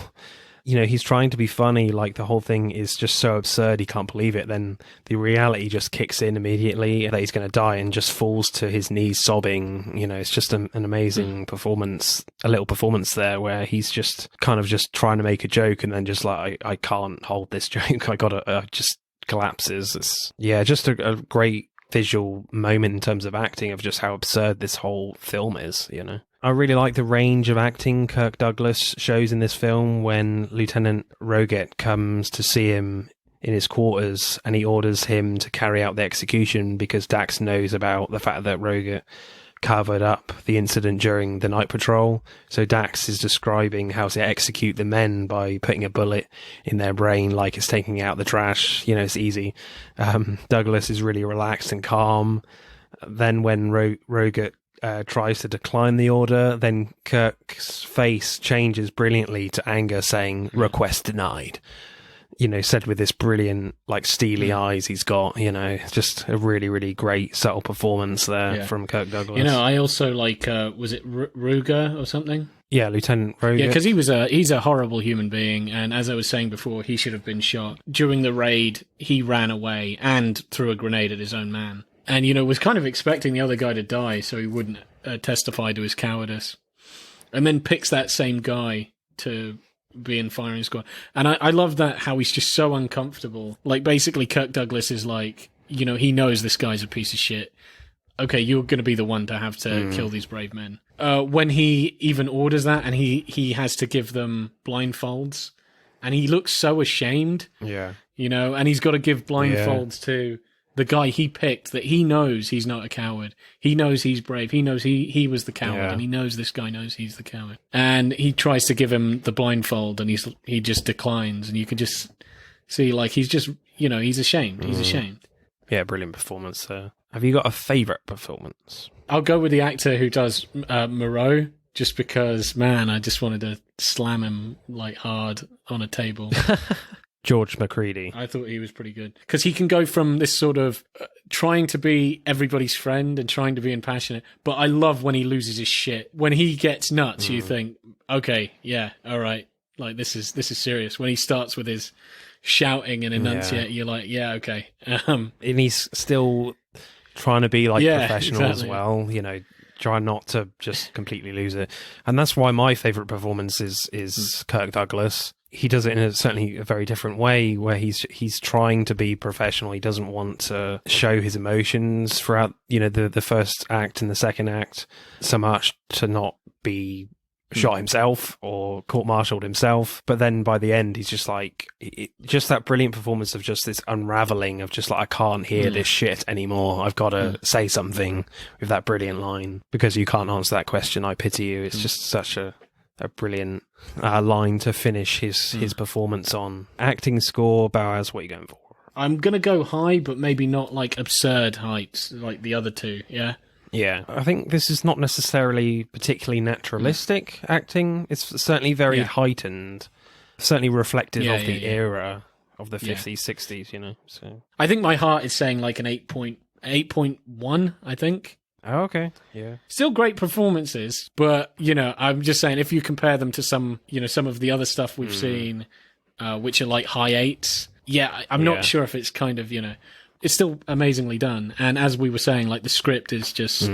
he's trying to be funny, like the whole thing is just so absurd he can't believe it. Then the reality just kicks in immediately that he's going to die and just falls to his knees sobbing. It's just an amazing performance, a little performance there where he's just kind of just trying to make a joke and then just like, I can't hold this joke. I gotta, just collapses. It's, just a great visual moment in terms of acting of just how absurd this whole film is, I really like the range of acting Kirk Douglas shows in this film when Lieutenant Roget comes to see him in his quarters and he orders him to carry out the execution because Dax knows about the fact that Roget covered up the incident during the night patrol. So Dax is describing how to execute the men by putting a bullet in their brain like it's taking out the trash. It's easy. Douglas is really relaxed and calm. Then when Roget tries to decline the order, then Kirk's face changes brilliantly to anger, saying, "Request denied." Said with this brilliant, like, steely eyes he's got, just a really, really great, subtle performance there from Kirk Douglas. I also like, was it Ruger or something? Yeah, Lieutenant Roget. Yeah, because he's a horrible human being, and as I was saying before, he should have been shot. During the raid, he ran away and threw a grenade at his own man. And, was kind of expecting the other guy to die so he wouldn't testify to his cowardice. And then picks that same guy to be in firing squad. And I love that, how he's just so uncomfortable. Like, basically, Kirk Douglas is like, he knows this guy's a piece of shit. Okay, you're going to be the one to have to kill these brave men. When he even orders that and he has to give them blindfolds. And he looks so ashamed. Yeah. And he's got to give blindfolds to the guy he picked, that he knows he's not a coward. He knows he's brave. He knows he was the coward, and he knows this guy knows he's the coward. And he tries to give him the blindfold, and he just declines. And you can just see, like, he's just, he's ashamed. He's ashamed. Yeah, brilliant performance there. Have you got a favourite performance? I'll go with the actor who does Moreau, just because, man, I just wanted to slam him, like, hard on a table. George McCready. I thought he was pretty good. Because he can go from this sort of trying to be everybody's friend and trying to be impassionate, but I love when he loses his shit. When he gets nuts, you think, okay, yeah, all right, like this is serious. When he starts with his shouting and enunciate, you're like, yeah, okay. And he's still trying to be like professional as well, try not to just completely lose it. And that's why my favourite performance is Kirk Douglas. He does it in certainly a very different way, where he's trying to be professional. He doesn't want to show his emotions throughout, the first act and the second act so much to not be shot himself or court-martialed himself. But then by the end, he's just like, just that brilliant performance of just this unraveling of just like, I can't hear this shit anymore. I've got to say something with that brilliant line. Because you can't answer that question, I pity you. It's just such a brilliant line to finish his performance on. Acting score, Boaz, what are you going for? I'm going to go high, but maybe not like absurd heights like the other two, yeah? Yeah, I think this is not necessarily particularly naturalistic acting. It's certainly very heightened, certainly reflective of the era of the 50s, 60s, So I think my heart is saying like an 8.1, I think. Oh, okay. Yeah. Still great performances, but I'm just saying if you compare them to some of the other stuff we've seen, which are like high 8s. Yeah, I'm not sure if it's kind of it's still amazingly done. And as we were saying, like the script is just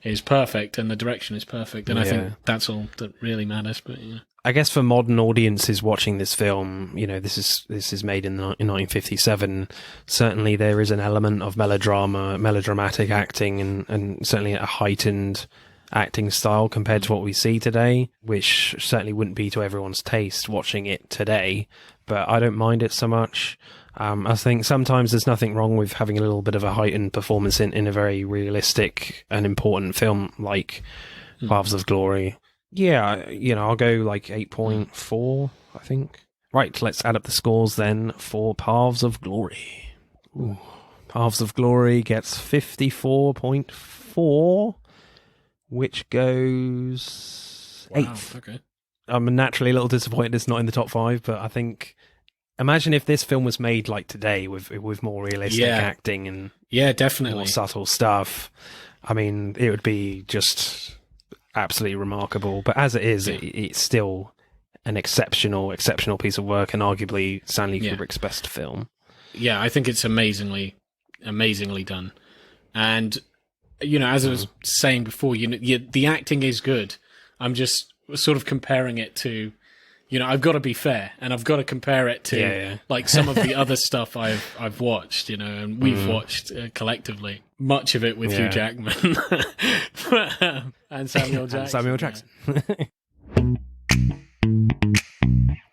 is perfect and the direction is perfect, and I think that's all that really matters. But I guess for modern audiences watching this film, this is made in 1957. Certainly, there is an element of melodramatic acting, and certainly a heightened acting style compared to what we see today, which certainly wouldn't be to everyone's taste watching it today. But I don't mind it so much. I think sometimes there's nothing wrong with having a little bit of a heightened performance in a very realistic and important film like Paths of Glory. Yeah, I'll go like 8.4, I think. Right, let's add up the scores then for Paths of Glory. Ooh. Paths of Glory gets 54.4, which goes 8th. Okay. I'm naturally a little disappointed it's not in the top 5, but I think... Imagine if this film was made like today with more realistic acting and definitely more subtle stuff. I mean, it would be just absolutely remarkable. But as it is, it's still an exceptional piece of work, and arguably Stanley Kubrick's best film. Yeah, I think it's amazingly done. And, you know, as I was saying before, the acting is good. I'm just sort of comparing it to, you know, I've got to be fair, and I've got to compare it to like some of the other stuff I've watched, you know, and we've watched collectively. Much of it with Hugh Jackman and Samuel Jackson.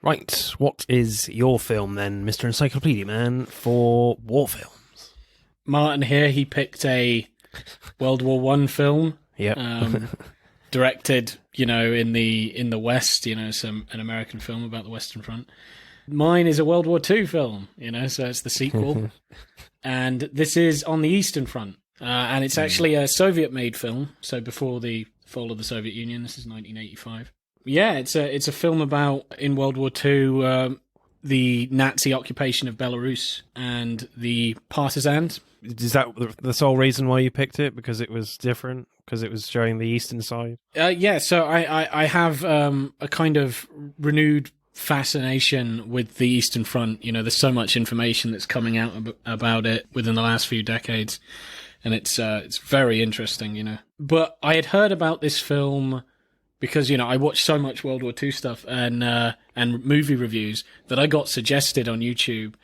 Right, what is your film then, Mr. Encyclopedia Man, for war films? Martin here, he picked a World War One film. Yep. Directed, you know, in the West, you know, an American film about the Western Front. Mine is a World War II film, you know, so it's the sequel. And this is on the Eastern Front. And it's actually a Soviet-made film, so before the fall of the Soviet Union. This is 1985. Yeah, it's a film about, in World War II, the Nazi occupation of Belarus and the partisans. Is that the sole reason why you picked it? Because it was different? Because it was showing the eastern side? Yeah, so I have a kind of renewed fascination with the Eastern Front. You know, there's so much information that's coming out about it within the last few decades, and it's very interesting, you know. But I had heard about this film because, you know, I watched so much World War II stuff and movie reviews that I got suggested on YouTube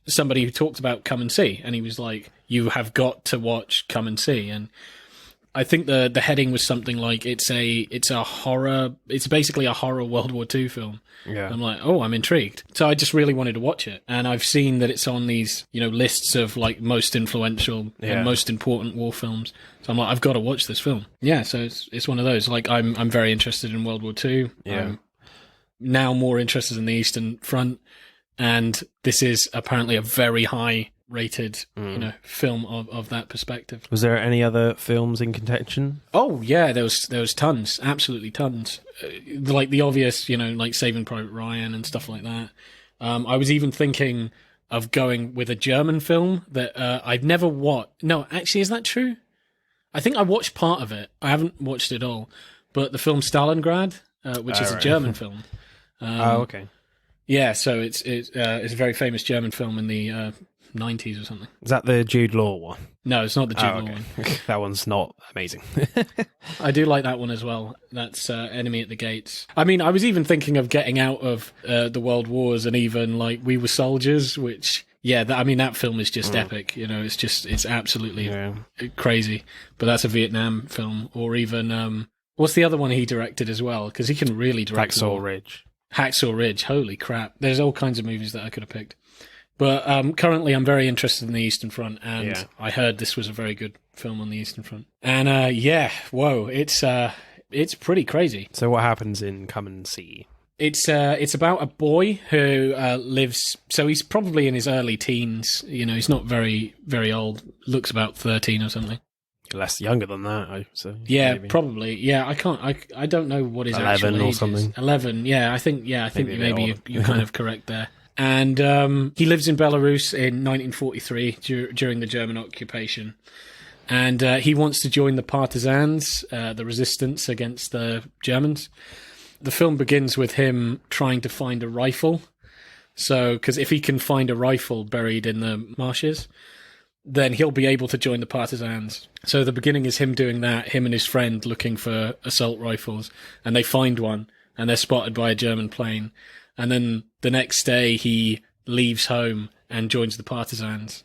somebody who talked about Come and See, and he was like, you have got to watch Come and See. And I think the heading was something like it's a horror, it's basically a horror World War II film. Yeah. I'm like, oh, I'm intrigued. So I just really wanted to watch it. And I've seen that it's on these, you know, lists of like most influential and most important war films. So I'm like, I've got to watch this film. Yeah, so it's one of those. Like, I'm very interested in World War II. Yeah. I'm now more interested in the Eastern Front. And this is apparently a very high rated, you know, film of that perspective. Was there any other films in contention? Oh yeah, there was tons, absolutely tons. Like the obvious, you know, like Saving Private Ryan and stuff like that. I was even thinking of going with a German film that I've never watched. No, actually, is that true? I think I watched part of it. I haven't watched it all. But the film Stalingrad, which is a German film. Okay. Yeah, so it's a very famous German film in the 90s or something. Is that the Jude Law one? No, it's not the Jude Law one. That one's not amazing. I do like that one as well. That's Enemy at the Gates. I mean, I was even thinking of getting out of the World Wars and even like We Were Soldiers, which, yeah, I mean, that film is just epic. You know, it's absolutely crazy. But that's a Vietnam film. Or even, what's the other one he directed as well? Because he can really direct. Hacksaw Ridge. Hacksaw Ridge, holy crap. There's all kinds of movies that I could have picked. But currently I'm very interested in the Eastern Front, and I heard this was a very good film on the Eastern Front. And whoa, it's pretty crazy. So what happens in Come and See? It's about a boy who lives, so he's probably in his early teens, you know, he's not very, very old, looks about 13 or something. Less younger than that, I say. Yeah, maybe. Probably. Yeah, I don't know what his 11 actual or age something. is. 11. Yeah, I think maybe you're kind of correct there. And he lives in Belarus in 1943 during the German occupation. And he wants to join the partisans, the resistance against the Germans. The film begins with him trying to find a rifle. So, because if he can find a rifle buried in the marshes, then he'll be able to join the partisans. So the beginning is him doing that, him and his friend looking for assault rifles, and they find one, and they're spotted by a German plane. And then the next day he leaves home and joins the partisans.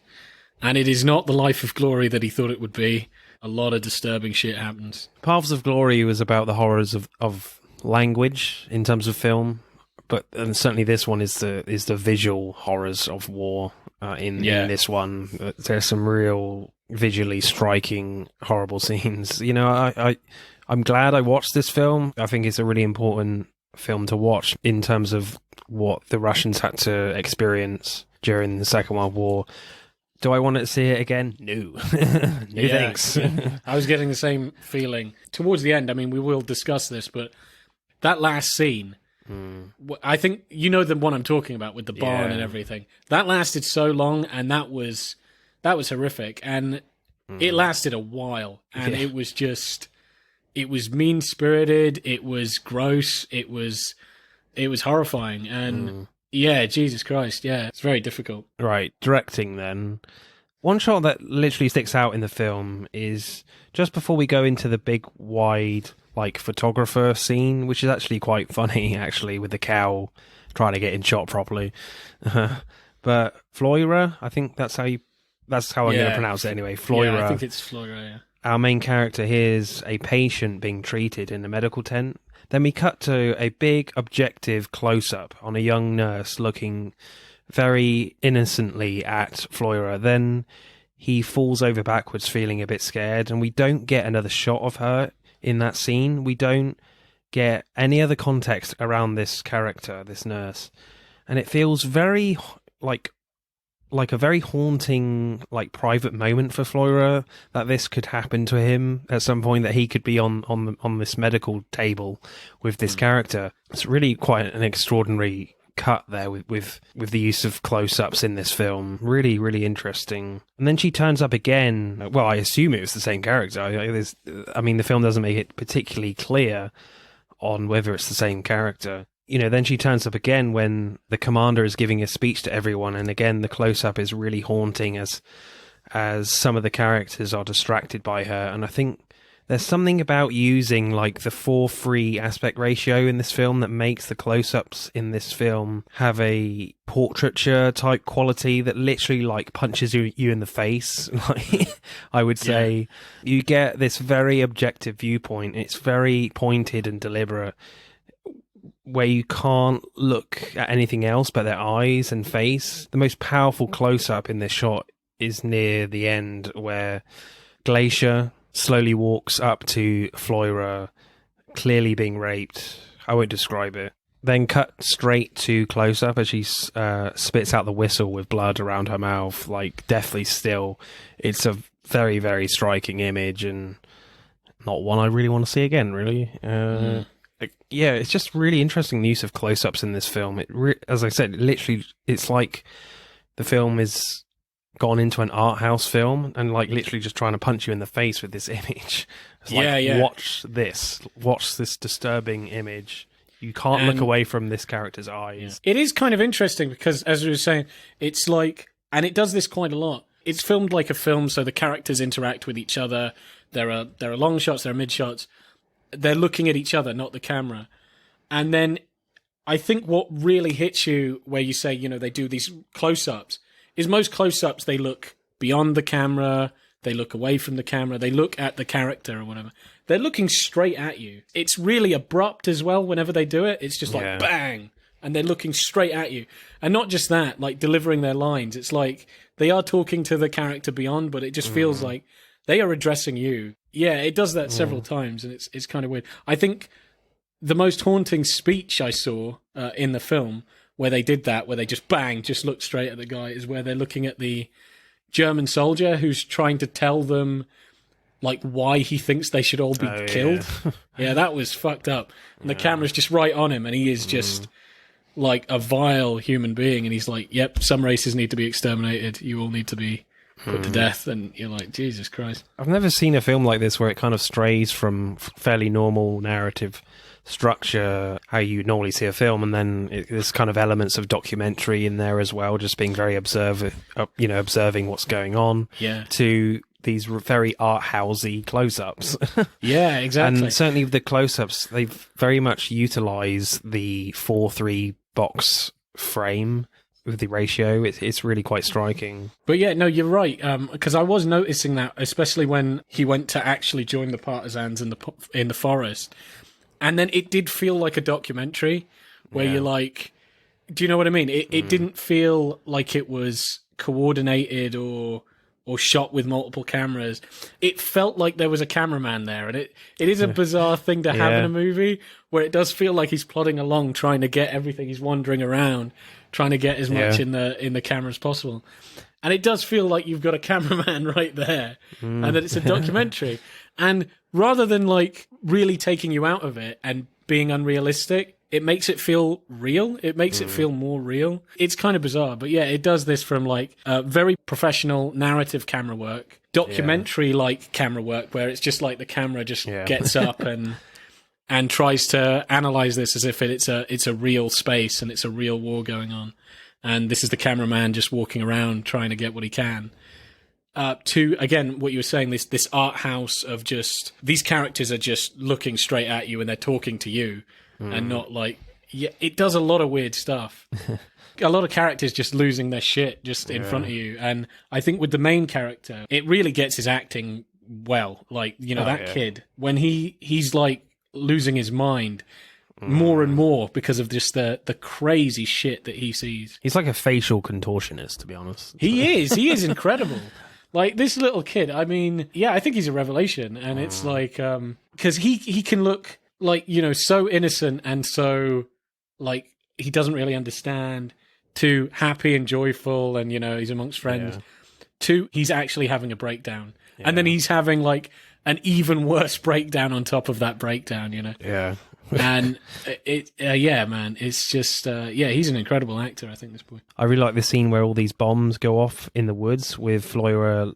And it is not the life of glory that he thought it would be. A lot of disturbing shit happens. Paths of Glory was about the horrors of language in terms of film, and certainly this one is the visual horrors of war. In this one, there's some real visually striking, horrible scenes. You know, I'm glad I watched this film. I think it's a really important film to watch in terms of what the Russians had to experience during the Second World War. Do I want to see it again? No. Thanks. I was getting the same feeling. Towards the end, I mean, we will discuss this, but that last scene, I think you know the one I'm talking about with the barn and everything. That lasted so long, and that was horrific, and it lasted a while, and it was mean-spirited, it was gross, it was it was horrifying. And yeah, Jesus Christ, yeah, it's very difficult. Right, directing then. One shot that literally sticks out in the film is just before we go into the big, wide, like, photographer scene, which is actually quite funny, actually, with the cow trying to get in shot properly. But Floira, I think that's how I'm going to pronounce it anyway. Floira. Yeah, I think it's Floira, yeah. Our main character here is a patient being treated in a medical tent. Then we cut to a big, objective close-up on a young nurse looking very innocently at Floira. Then he falls over backwards feeling a bit scared, and we don't get another shot of her in that scene. We don't get any other context around this character, this nurse. And it feels very like a very haunting, like, private moment for Floira, that this could happen to him at some point, that he could be on this medical table with this character. It's really quite an extraordinary cut there with the use of close-ups in this film. Really, really interesting. And then she turns up again. Well, I assume it was the same character. I mean, the film doesn't make it particularly clear on whether it's the same character. Then she turns up again when the commander is giving a speech to everyone, and again the close-up is really haunting as some of the characters are distracted by her. And I think there's something about using, like, the 4:3 aspect ratio in this film that makes the close-ups in this film have a portraiture type quality that literally, like, punches you in the face. Like, I would say, you get this very objective viewpoint. It's very pointed and deliberate, where you can't look at anything else but their eyes and face. The most powerful close-up in this shot is near the end, where Glacier slowly walks up to Floira, clearly being raped. I won't describe it. Then cut straight to close-up as she spits out the whistle with blood around her mouth, like, deathly still. It's a very, very striking image, and not one I really want to see again, really. Yeah, it's just really interesting, the use of close-ups in this film. As I said, literally, it's like the film is gone into an art house film and, like, literally just trying to punch you in the face with this image. It's like, watch this disturbing image. You can't look away from this character's eyes. Yeah. It is kind of interesting because, as we were saying, it's like, and it does this quite a lot. It's filmed like a film, so the characters interact with each other. There are long shots, there are mid shots. They're looking at each other, not the camera. And then I think what really hits you where you say, they do these close-ups, is most close-ups, they look beyond the camera, they look away from the camera, they look at the character or whatever. They're looking straight at you. It's really abrupt as well whenever they do it. It's just like, bang! And they're looking straight at you. And not just that, like, delivering their lines. It's like they are talking to the character beyond, but it just feels like they are addressing you. Yeah, it does that several times, and it's kind of weird. I think the most haunting speech I saw in the film, where they did that, where they just looked straight at the guy, is where they're looking at the German soldier who's trying to tell them, like, why he thinks they should all be killed. Yeah, that was fucked up. And the camera's just right on him, and he is just like a vile human being, and he's like, yep, some races need to be exterminated. You all need to be put to death. And you're like, Jesus Christ. I've never seen a film like this where it kind of strays from fairly normal narrative structure, how you normally see a film, and then there's kind of elements of documentary in there as well, just being very observing what's going on, to these very art housey close-ups. Yeah, exactly. And certainly the close-ups, they very much utilize the 4:3 box frame with the ratio. It's really quite striking. But yeah, no, you're right, because I was noticing that, especially when he went to actually join the partisans in the forest. And then it did feel like a documentary where you're like, do you know what I mean? It didn't feel like it was coordinated or shot with multiple cameras. It felt like there was a cameraman there. And it is a bizarre thing to have in a movie where it does feel like he's plodding along, trying to get everything. He's wandering around, trying to get as much in the camera as possible. And it does feel like you've got a cameraman right there and that it's a documentary. And rather than, like, really taking you out of it and being unrealistic, it makes it feel real. It makes it feel more real. It's kind of bizarre, but yeah, it does this from, like, very professional narrative camera work, documentary-like camera work, where it's just like the camera just gets up and and tries to analyze this as if it's a real space and it's a real war going on. And this is the cameraman just walking around trying to get what he can. To, again, what you were saying, this art house of just, these characters are just looking straight at you and they're talking to you and not like, yeah, it does a lot of weird stuff. A lot of characters just losing their shit just in front of you. And I think with the main character, it really gets his acting well. Like, you know, kid, when he's like losing his mind more and more because of just the crazy shit that he sees. He's like a facial contortionist, to be honest. He is incredible. Like, this little kid, I mean, yeah, I think he's a revelation. And it's like, because he can look like, you know, so innocent and so, like, he doesn't really understand, to happy and joyful and, you know, he's amongst friends, to he's actually having a breakdown. And then he's having, like, an even worse breakdown on top of that breakdown, you know? Yeah. And yeah, man, it's just, he's an incredible actor, I think, this boy. I really like the scene where all these bombs go off in the woods with Floyer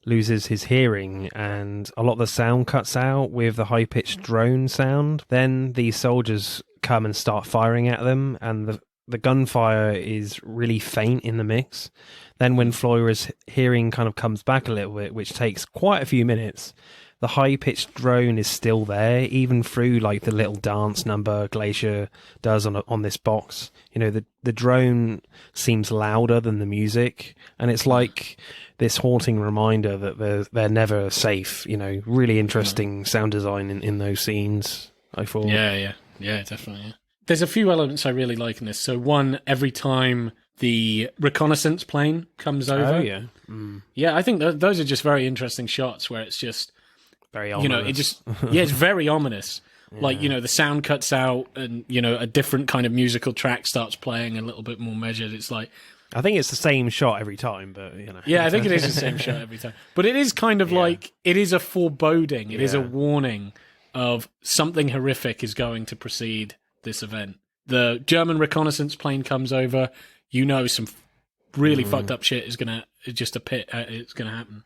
loses his hearing and a lot of the sound cuts out with the high-pitched drone sound. Then these soldiers come and start firing at them and the gunfire is really faint in the mix. Then when Floyer's hearing kind of comes back a little bit, which takes quite a few minutes, the high-pitched drone is still there, even through like the little dance number Glacier does on this box. You know, the drone seems louder than the music, and it's like this haunting reminder that they're never safe. You know, really interesting sound design in those scenes, I thought. Yeah, definitely. Yeah. There's a few elements I really like in this. So one, every time the reconnaissance plane comes over. Oh, yeah. Yeah, I think those are just very interesting shots where it's just, very ominous. you know, it just, it's very ominous. Yeah. Like, you know, the sound cuts out and, you know, a different kind of musical track starts playing, a little bit more measured. It's like, I think it's the same shot every time, but, you know. Yeah, I think it is the same shot every time. But it is kind of like, it is a foreboding. It is a warning of something horrific is going to precede this event. The German reconnaissance plane comes over. You know, some really fucked up shit is gonna it's gonna happen.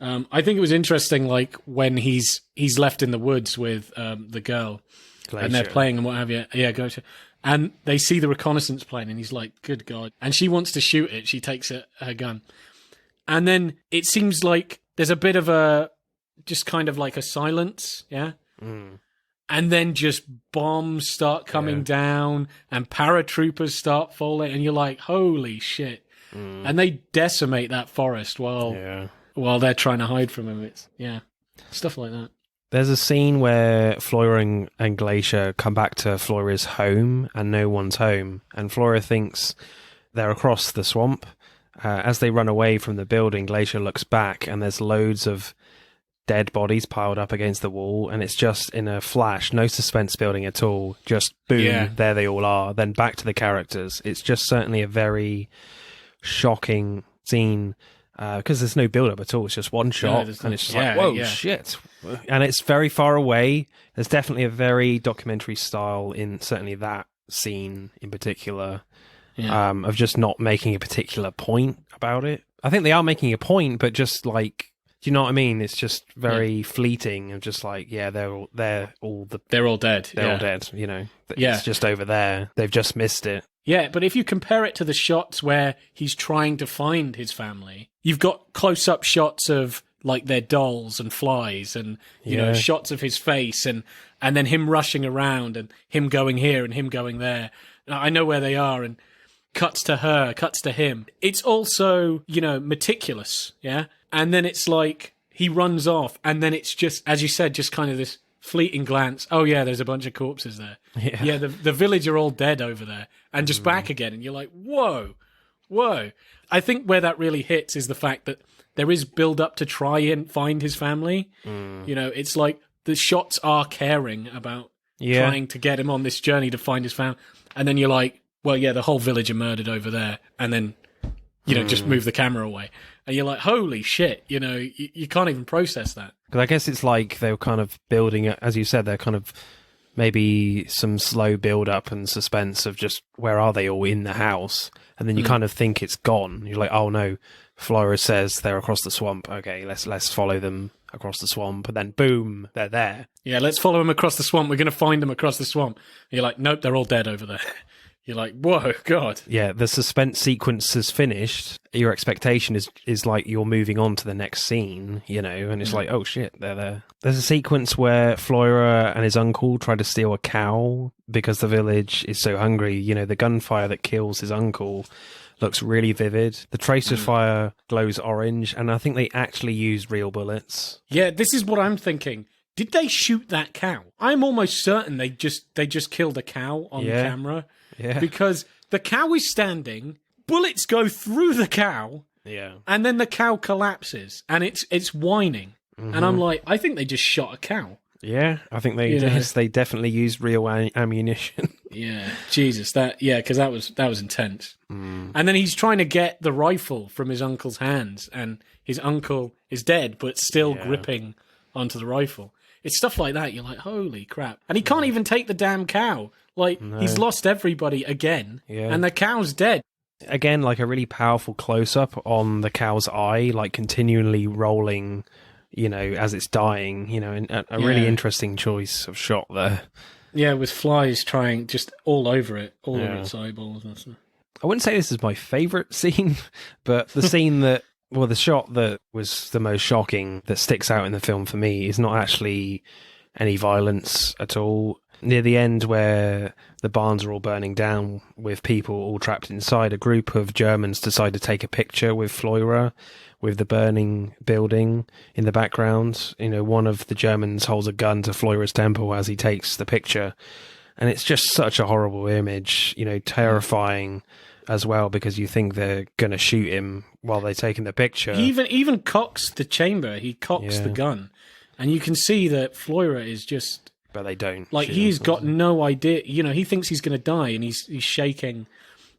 I think it was interesting, like when he's left in the woods with the girl, Glacier. And they're playing and what have you. Yeah, Glacier. And they see the reconnaissance plane, and he's like, "Good God!" And she wants to shoot it. She takes her gun, and then it seems like there's a bit of a just kind of like a silence, yeah. And then just bombs start coming down and paratroopers start falling and you're like, holy shit. And they decimate that forest while they're trying to hide from him. It's, stuff like that. There's a scene where Floyer and Glacier come back to Flora's home and no one's home. And Flora thinks they're across the swamp. As they run away from the building, Glacier looks back and there's loads of dead bodies piled up against the wall, and it's just in a flash, no suspense building at all, just boom, there they all are. Then back to the characters. It's just certainly a very shocking scene because there's no build up at all. It's just one shot, and it's just like, whoa, shit. And it's very far away. There's definitely a very documentary style in certainly that scene in particular, of just not making a particular point about it. I think they are making a point, but just like, do you know what I mean? It's just very fleeting and just like, they're all dead. They're all dead, you know. It's just over there. They've just missed it. Yeah, but if you compare it to the shots where he's trying to find his family, you've got close-up shots of like their dolls and flies and, you know, shots of his face and then him rushing around and him going here and him going there. I know where they are, and cuts to her, cuts to him. It's also, you know, meticulous, yeah? And then it's like he runs off, and then it's just, as you said, just kind of this fleeting glance. Oh, yeah, there's a bunch of corpses there. Yeah, the village are all dead over there, and just back again. And you're like, whoa. I think where that really hits is the fact that there is build up to try and find his family. You know, it's like the shots are caring about trying to get him on this journey to find his family. And then you're like, well, yeah, the whole village are murdered over there. And then, you know, just move the camera away. And you're like, holy shit, you know, you can't even process that. Because I guess it's like they were kind of building it, as you said, they're kind of maybe some slow build-up and suspense of just, where are they all in the house? And then you kind of think it's gone. You're like, oh no, Flora says they're across the swamp. Okay, let's follow them across the swamp, and then boom, they're there. Yeah, let's follow them across the swamp. We're going to find them across the swamp. And you're like, nope, they're all dead over there. You're like, whoa, God. Yeah, the suspense sequence is finished. Your expectation is like you're moving on to the next scene, you know, and it's like, oh shit, they're there. There's a sequence where Floira and his uncle try to steal a cow because the village is so hungry. You know, the gunfire that kills his uncle looks really vivid. The tracer fire glows orange, and I think they actually used real bullets. Yeah, this is what I'm thinking. Did they shoot that cow? I'm almost certain they just killed a cow on camera. Yeah. Because the cow is standing, bullets go through the cow, and then the cow collapses, and it's whining. Mm-hmm. And I'm like, I think they just shot a cow. Yeah, I think they definitely used real ammunition. Yeah, Jesus, because that was intense. Mm. And then he's trying to get the rifle from his uncle's hands, and his uncle is dead, but still gripping onto the rifle. It's stuff like that. You're like, holy crap! And he can't even take the damn cow. Like, he's lost everybody again, and the cow's dead. Again, like a really powerful close-up on the cow's eye, like continually rolling, you know, as it's dying, you know, and a really interesting choice of shot there. Yeah, with flies trying just all over over its eyeballs and stuff. I wouldn't say this is my favourite scene, but the scene the shot that was the most shocking that sticks out in the film for me is not actually any violence at all. Near the end, where the barns are all burning down with people all trapped inside, a group of Germans decide to take a picture with Floira, with the burning building in the background. You know, one of the Germans holds a gun to Floira's temple as he takes the picture. And it's just such a horrible image, you know, terrifying as well, because you think they're going to shoot him while they're taking the picture. He even cocks the chamber. He cocks the gun. And you can see that Floira is just... But they don't. Like, he's got no idea. You know, he thinks he's going to die, and he's shaking.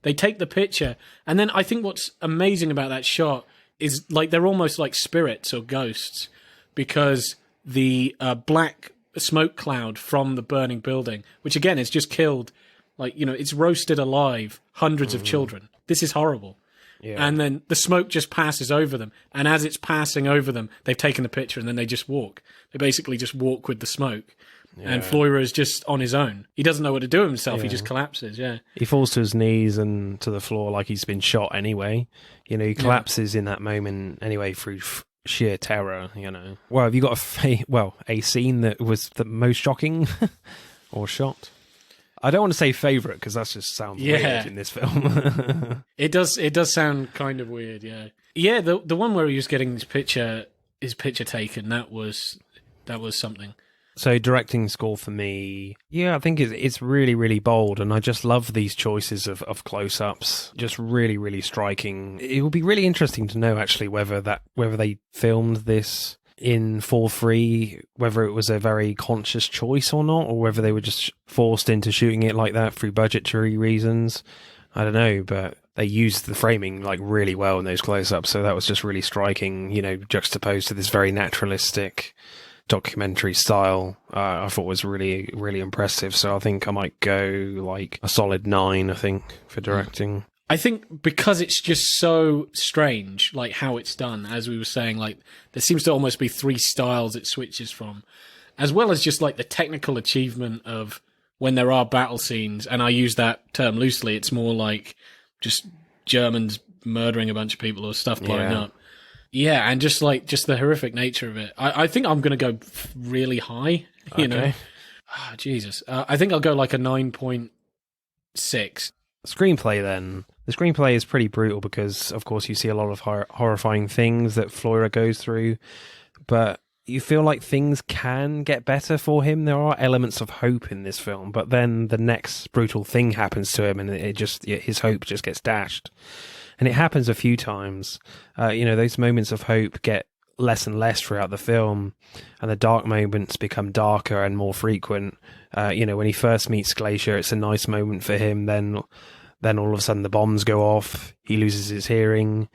They take the picture. And then I think what's amazing about that shot is, like, they're almost like spirits or ghosts, because the black smoke cloud from the burning building, which, again, has just killed, like, you know, it's roasted alive hundreds of children. This is horrible. Yeah. And then the smoke just passes over them. And as it's passing over them, they've taken the picture, and then they just walk. They basically just walk with the smoke. Yeah. And Floira is just on his own. He doesn't know what to do himself. Yeah. He just collapses, He falls to his knees and to the floor like he's been shot anyway. You know, he collapses in that moment anyway through sheer terror, you know. Well, have you got a scene that was the most shocking or shot? I don't want to say favourite, because that just sounds weird in this film. It does sound kind of weird, Yeah, the one where he was getting his picture taken, that was something. So directing score for me, I think it's really, really bold, and I just love these choices of close-ups. Just really, really striking. It will be really interesting to know actually whether they filmed this in 4:3, whether it was a very conscious choice or not, or whether they were just forced into shooting it like that through budgetary reasons. I don't know, but they used the framing like really well in those close-ups, so that was just really striking, you know, juxtaposed to this very naturalistic documentary style. I thought was really, really impressive. So I think I might go like a solid 9, I think, for directing. I think because it's just so strange, like how it's done, as we were saying, like there seems to almost be 3 styles it switches from, as well as just like the technical achievement of when there are battle scenes, and I use that term loosely, it's more like just Germans murdering a bunch of people or stuff blowing up. Yeah, and just the horrific nature of it. I think I'm going to go really high, you know. Oh, Jesus. I think I'll go like a 9.6. Screenplay then. The screenplay is pretty brutal because, of course, you see a lot of horrifying things that Floira goes through, but you feel like things can get better for him. There are elements of hope in this film, but then the next brutal thing happens to him and his hope just gets dashed. And it happens a few times. You know, those moments of hope get less and less throughout the film, and the dark moments become darker and more frequent. You know, when he first meets Glacier, it's a nice moment for him. Then all of a sudden the bombs go off. He loses his hearing.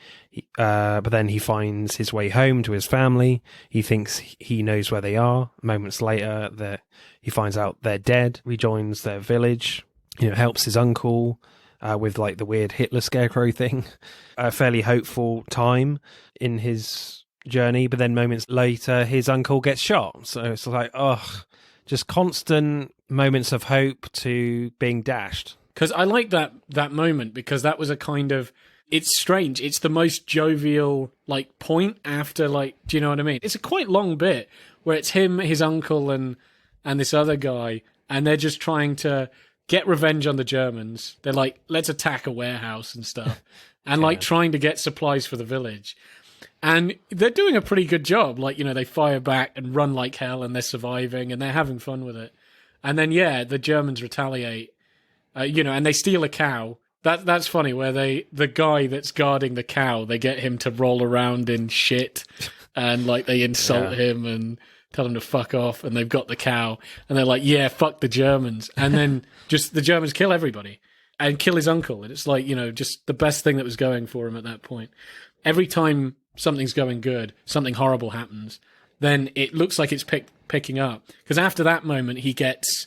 But then he finds his way home to his family. He thinks he knows where they are. Moments later, he finds out they're dead. Rejoins their village. You know, helps his uncle. With like the weird Hitler scarecrow thing. A fairly hopeful time in his journey, but then moments later, his uncle gets shot. So it's like, just constant moments of hope to being dashed. Because I like that moment, because that was a kind of, it's strange. It's the most jovial, like, point after, like, do you know what I mean? It's a quite long bit where it's him, his uncle, and this other guy, and they're just trying to get revenge on the Germans. They're like, let's attack a warehouse and stuff, and like trying to get supplies for the village. And they're doing a pretty good job. Like, you know, they fire back and run like hell, and they're surviving, and they're having fun with it. And then, the Germans retaliate, and they steal a cow. That's funny, where the guy that's guarding the cow, they get him to roll around in shit, and like they insult him and tell him to fuck off, and they've got the cow, and they're like, yeah, fuck the Germans. And then just the Germans kill everybody and kill his uncle. And it's like, just the best thing that was going for him at that point. Every time something's going good, something horrible happens, then it looks like it's picking up. Because after that moment, he gets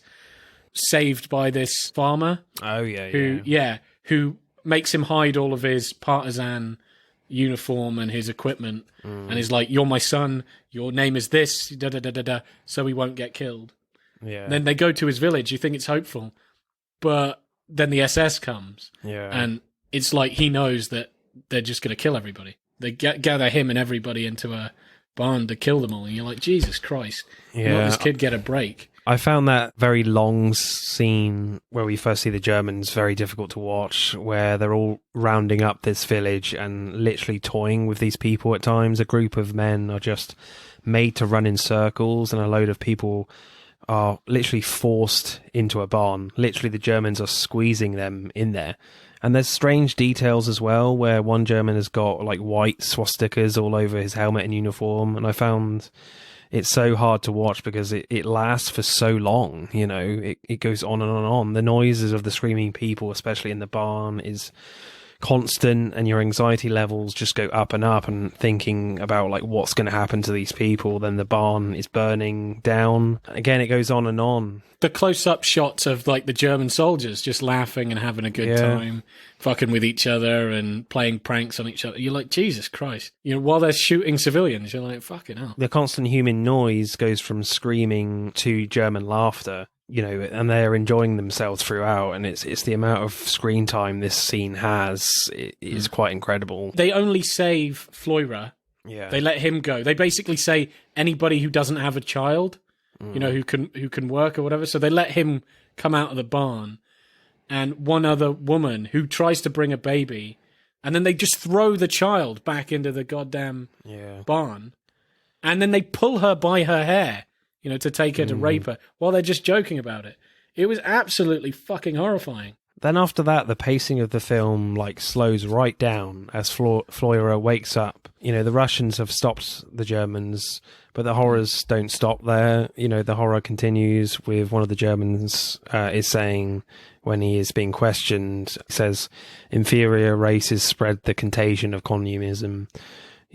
saved by this farmer. Oh, yeah. Who makes him hide all of his partisan uniform and his equipment, and is like, you're my son, your name is this, so he won't get killed. Yeah. Then they go to his village, you think it's hopeful, but then the SS comes, and it's like he knows that they're just going to kill everybody. They gather him and everybody into a barn to kill them all, and you're like, Jesus Christ, let this kid get a break. I found that very long scene where we first see the Germans very difficult to watch, where they're all rounding up this village and literally toying with these people at times. A group of men are just made to run in circles, and a load of people are literally forced into a barn. Literally, the Germans are squeezing them in there. And there's strange details as well, where one German has got like white swastikas all over his helmet and uniform, and I found it's so hard to watch because it lasts for so long, it goes on and on and on. The noises of the screaming people, especially in the barn, is constant, and your anxiety levels just go up and up, and thinking about like what's going to happen to these people. Then the barn is burning down. Again, it goes on and on. The close-up shots of like the German soldiers just laughing and having a good time, fucking with each other and playing pranks on each other. You're like, Jesus Christ. While they're shooting civilians, you're like, fucking hell. The constant human noise goes from screaming to German laughter, and they're enjoying themselves throughout. And it's the amount of screen time this scene has is quite incredible. They only save Fleury. Yeah. They let him go. They basically say anybody who doesn't have a child, who can work or whatever. So they let him come out of the barn, and one other woman who tries to bring a baby, and then they just throw the child back into the goddamn barn, and then they pull her by her hair, to take her to rape her while they're just joking about it. It was absolutely fucking horrifying. Then after that, the pacing of the film slows right down as Fleury wakes up. The Russians have stopped the Germans, but the horrors don't stop there. The horror continues with one of the Germans is saying, when he is being questioned, says, inferior races spread the contagion of communism.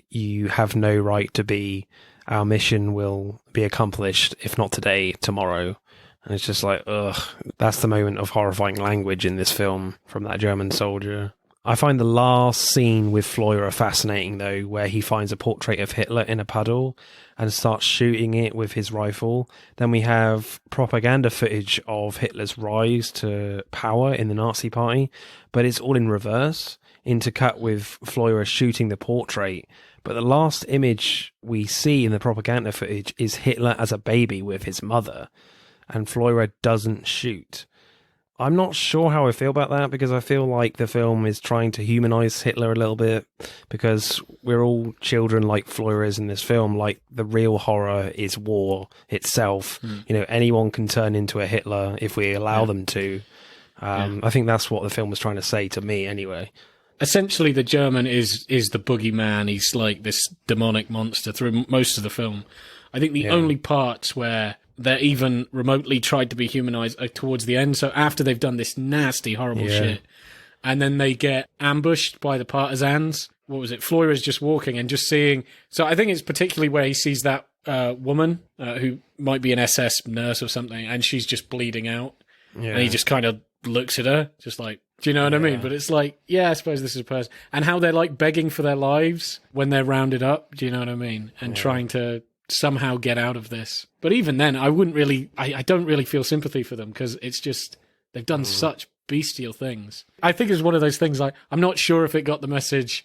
You have no right to be. Our mission will be accomplished, if not today, tomorrow. And it's just like, ugh, that's the moment of horrifying language in this film from that German soldier. I find the last scene with Fleury fascinating, though, where he finds a portrait of Hitler in a puddle and starts shooting it with his rifle. Then we have propaganda footage of Hitler's rise to power in the Nazi Party, but it's all in reverse, intercut with Fleury shooting the portrait. But the last image we see in the propaganda footage is Hitler as a baby with his mother, and Fleury doesn't shoot. I'm not sure how I feel about that, because I feel like the film is trying to humanize Hitler a little bit, because we're all children like Fleury is in this film. Like, the real horror is war itself. Anyone can turn into a Hitler if we allow them to. I think that's what the film was trying to say to me anyway. Essentially, the German is the boogeyman. He's like this demonic monster through most of the film. I think the only parts where they're even remotely tried to be humanized are towards the end. So after they've done this nasty, horrible shit, and then they get ambushed by the partisans. What was it? Fleury's just walking and just seeing. So I think it's particularly where he sees that woman who might be an SS nurse or something, and she's just bleeding out. Yeah. And he just kind of looks at her, just like, Do you know what I mean? Yeah. But it's like, yeah, I suppose this is a person. And how they're like begging for their lives when they're rounded up. Do you know what I mean? And trying to somehow get out of this. But even then, I don't really feel sympathy for them because it's just, they've done such bestial things. I think it's one of those things like, I'm not sure if it got the message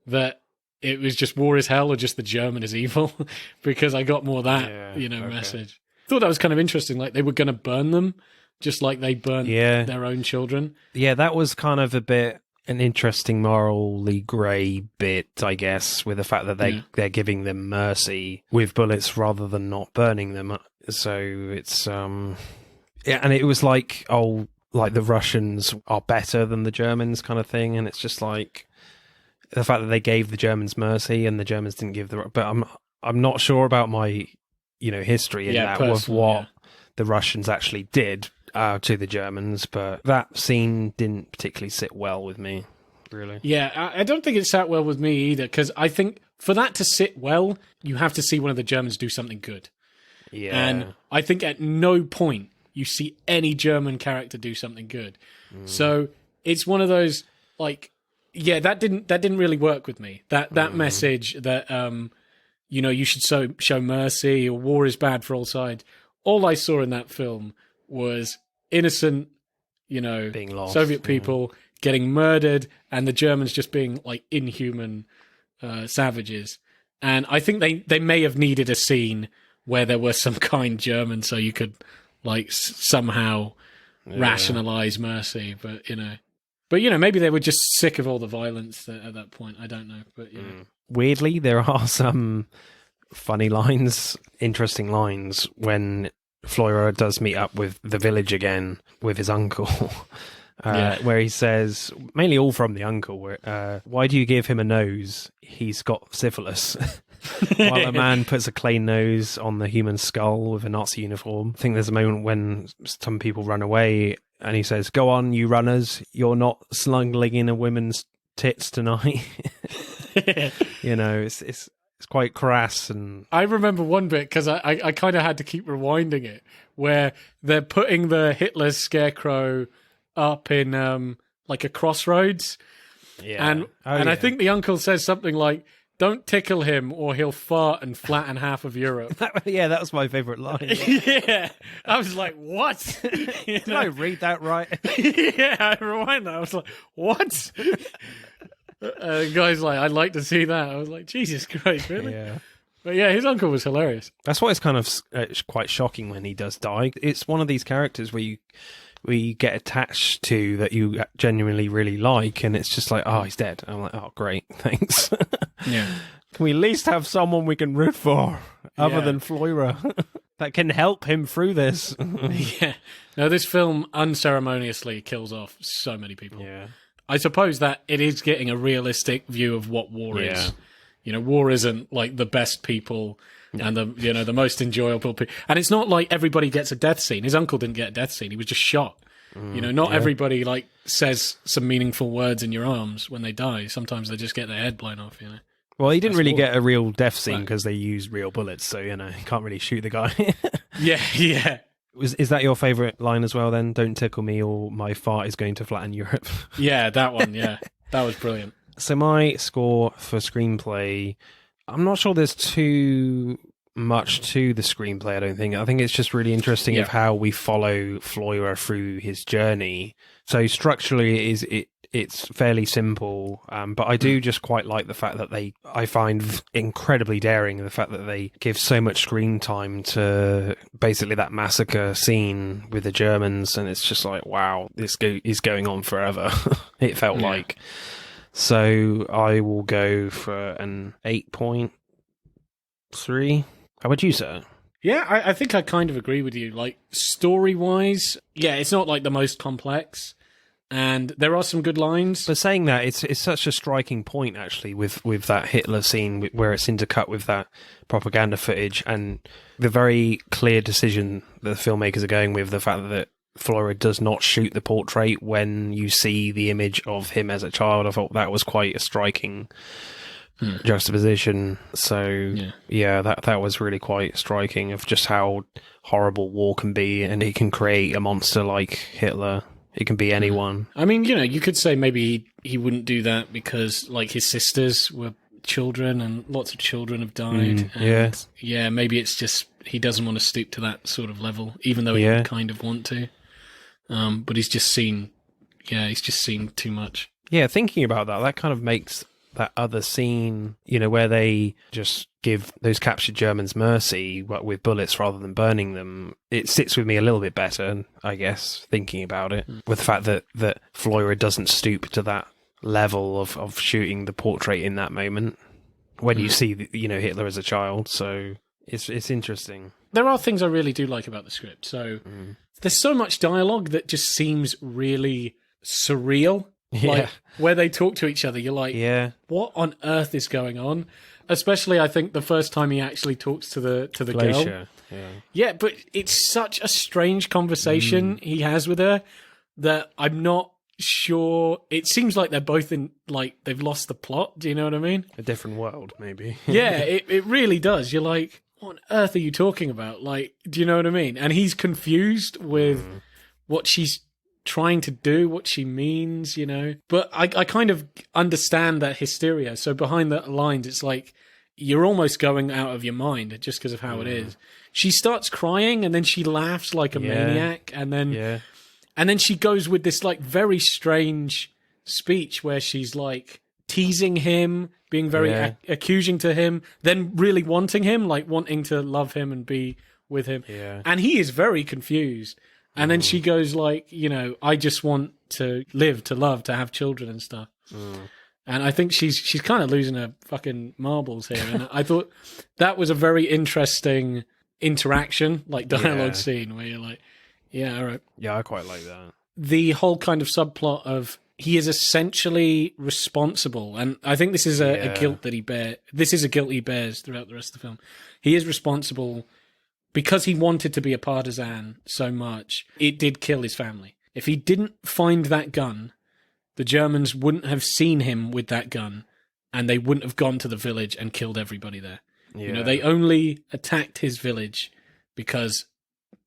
that it was just war is hell or just the German is evil because I got more that, message. I thought that was kind of interesting. Like they were going to burn them just like they burnt their own children. Yeah, that was kind of a bit an interesting morally grey bit, I guess, with the fact that they're giving them mercy with bullets rather than not burning them. So it's and it was like, oh, like the Russians are better than the Germans kind of thing, and it's just like the fact that they gave the Germans mercy and the Germans didn't give the. But I'm not sure about my history in that with what the Russians actually did to the Germans, but that scene didn't particularly sit well with me, really. Yeah, I don't think it sat well with me either, because I think for that to sit well, you have to see one of the Germans do something good. Yeah. And I think at no point you see any German character do something good. So it's one of those, like, that didn't really work with me. That message that you should show mercy or war is bad for all sides. All I saw in that film was innocent, being lost, Soviet people getting murdered, and the Germans just being like inhuman savages. And I think they may have needed a scene where there were some kind German, so you could like somehow rationalize mercy. But maybe they were just sick of all the violence at that point. I don't know, but weirdly, there are some funny lines, interesting lines when Flora does meet up with the village again with his uncle, where he says, mainly all from the uncle, why do you give him a nose? He's got syphilis. While a man puts a clay nose on the human skull with a Nazi uniform. I think there's a moment when some people run away and he says, go on, you runners, you're not snuggling in a woman's tits tonight. It's quite crass. And I remember one bit because I kind of had to keep rewinding it, where they're putting the Hitler scarecrow up in like a crossroads, and I think the uncle says something like, "Don't tickle him, or he'll fart and flatten half of Europe." that was my favourite line. Yeah, I was like, "What?" Did I read that right? Yeah, I rewind that. I was like, "What?" Guy's like, I'd like to see that. I was like, Jesus Christ, really? Yeah. But yeah, his uncle was hilarious. That's why it's kind of quite shocking when he does die. It's one of these characters where you get attached to that you genuinely really like, and it's just like, oh, he's dead. I'm like, oh, great, thanks. Yeah. Can we at least have someone we can root for other than Flora that can help him through this? Yeah. No, this film unceremoniously kills off so many people. Yeah. I suppose that it is getting a realistic view of what war is. War isn't like the best people and the most enjoyable people. And it's not like everybody gets a death scene. His uncle didn't get a death scene. He was just shot. Not everybody like says some meaningful words in your arms when they die. Sometimes they just get their head blown off, Well, he didn't really get a real death scene because they used real bullets, so, you can't really shoot the guy. Yeah. Is that your favourite line as well, then? Don't tickle me or my fart is going to flatten Europe. Yeah, that one, yeah. That was brilliant. So my score for screenplay, I'm not sure there's too much to the screenplay, I don't think. I think it's just really interesting of how we follow Flora through his journey. So structurally, it's fairly simple, but I do just quite like the fact that I find incredibly daring the fact that they give so much screen time to basically that massacre scene with the Germans, and it's just like, wow, this is going on forever. It felt like. So I will go for an 8.3. How about you, sir? Yeah, I think I kind of agree with you. Like, story-wise, it's not like the most complex. And there are some good lines. But saying that, it's such a striking point, actually, with that Hitler scene where it's intercut with that propaganda footage and the very clear decision that the filmmakers are going with, the fact that Flora does not shoot the portrait when you see the image of him as a child. I thought that was quite a striking juxtaposition. So, that was really quite striking of just how horrible war can be, and he can create a monster like Hitler. It can be anyone. I mean, you could say maybe he wouldn't do that because, like, his sisters were children and lots of children have died. Yeah, maybe it's just he doesn't want to stoop to that sort of level, even though he would kind of want to. But he's just seen too much. Yeah, thinking about that kind of makes that other scene, where they just give those captured Germans mercy with bullets rather than burning them. It sits with me a little bit better, I guess, thinking about it, with the fact that Flora doesn't stoop to that level of shooting the portrait in that moment when you see, Hitler as a child. So it's interesting. There are things I really do like about the script. So there's so much dialogue that just seems really surreal. Like, where they talk to each other, you're like, what on earth is going on? Especially, I think, the first time he actually talks to the Glacier. girl. Yeah, but it's such a strange conversation he has with her that I'm not sure. It seems like they're both in, like, they've lost the plot. Do you know what I mean? A different world, maybe. Yeah, it really does. You're like, what on earth are you talking about? Like, do you know what I mean? And he's confused with what she's trying to do, what she means, But I kind of understand that hysteria. So behind the lines, it's like you're almost going out of your mind just because of how it is. She starts crying and then she laughs like a maniac, and then she goes with this like very strange speech where she's like teasing him, being very accusing to him, then really wanting him, like wanting to love him and be with him. And he is very confused. And then she goes like, I just want to live, to love, to have children and stuff. And I think she's kind of losing her fucking marbles here. And I thought that was a very interesting interaction, like dialogue scene where you're like, yeah, all right. Yeah, I quite like that. The whole kind of subplot of he is essentially responsible. And I think this is a guilt that he bears. This is a guilt he bears throughout the rest of the film. He is responsible because he wanted to be a partisan so much. It did kill his family. If he didn't find that gun, the Germans wouldn't have seen him with that gun, and they wouldn't have gone to the village and killed everybody there. They only attacked his village because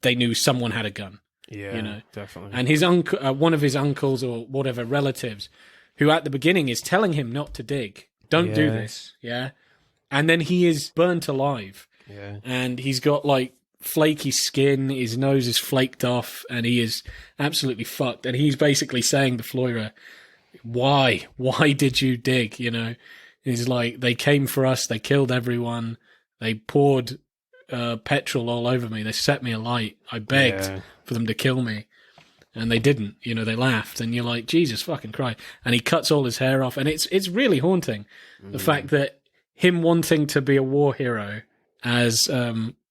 they knew someone had a gun. Definitely. And his uncle, one of his uncles or whatever relatives, who at the beginning is telling him not to dig, don't do this, and then he is burnt alive. And he's got like flaky skin, his nose is flaked off, and he is absolutely fucked. And he's basically saying to Flora, why did you dig? He's like, they came for us, they killed everyone, they poured petrol all over me, they set me alight, I begged for them to kill me, and they didn't. They laughed, and you're like, Jesus fucking Christ. And he cuts all his hair off, and it's really haunting, the fact that him wanting to be a war hero has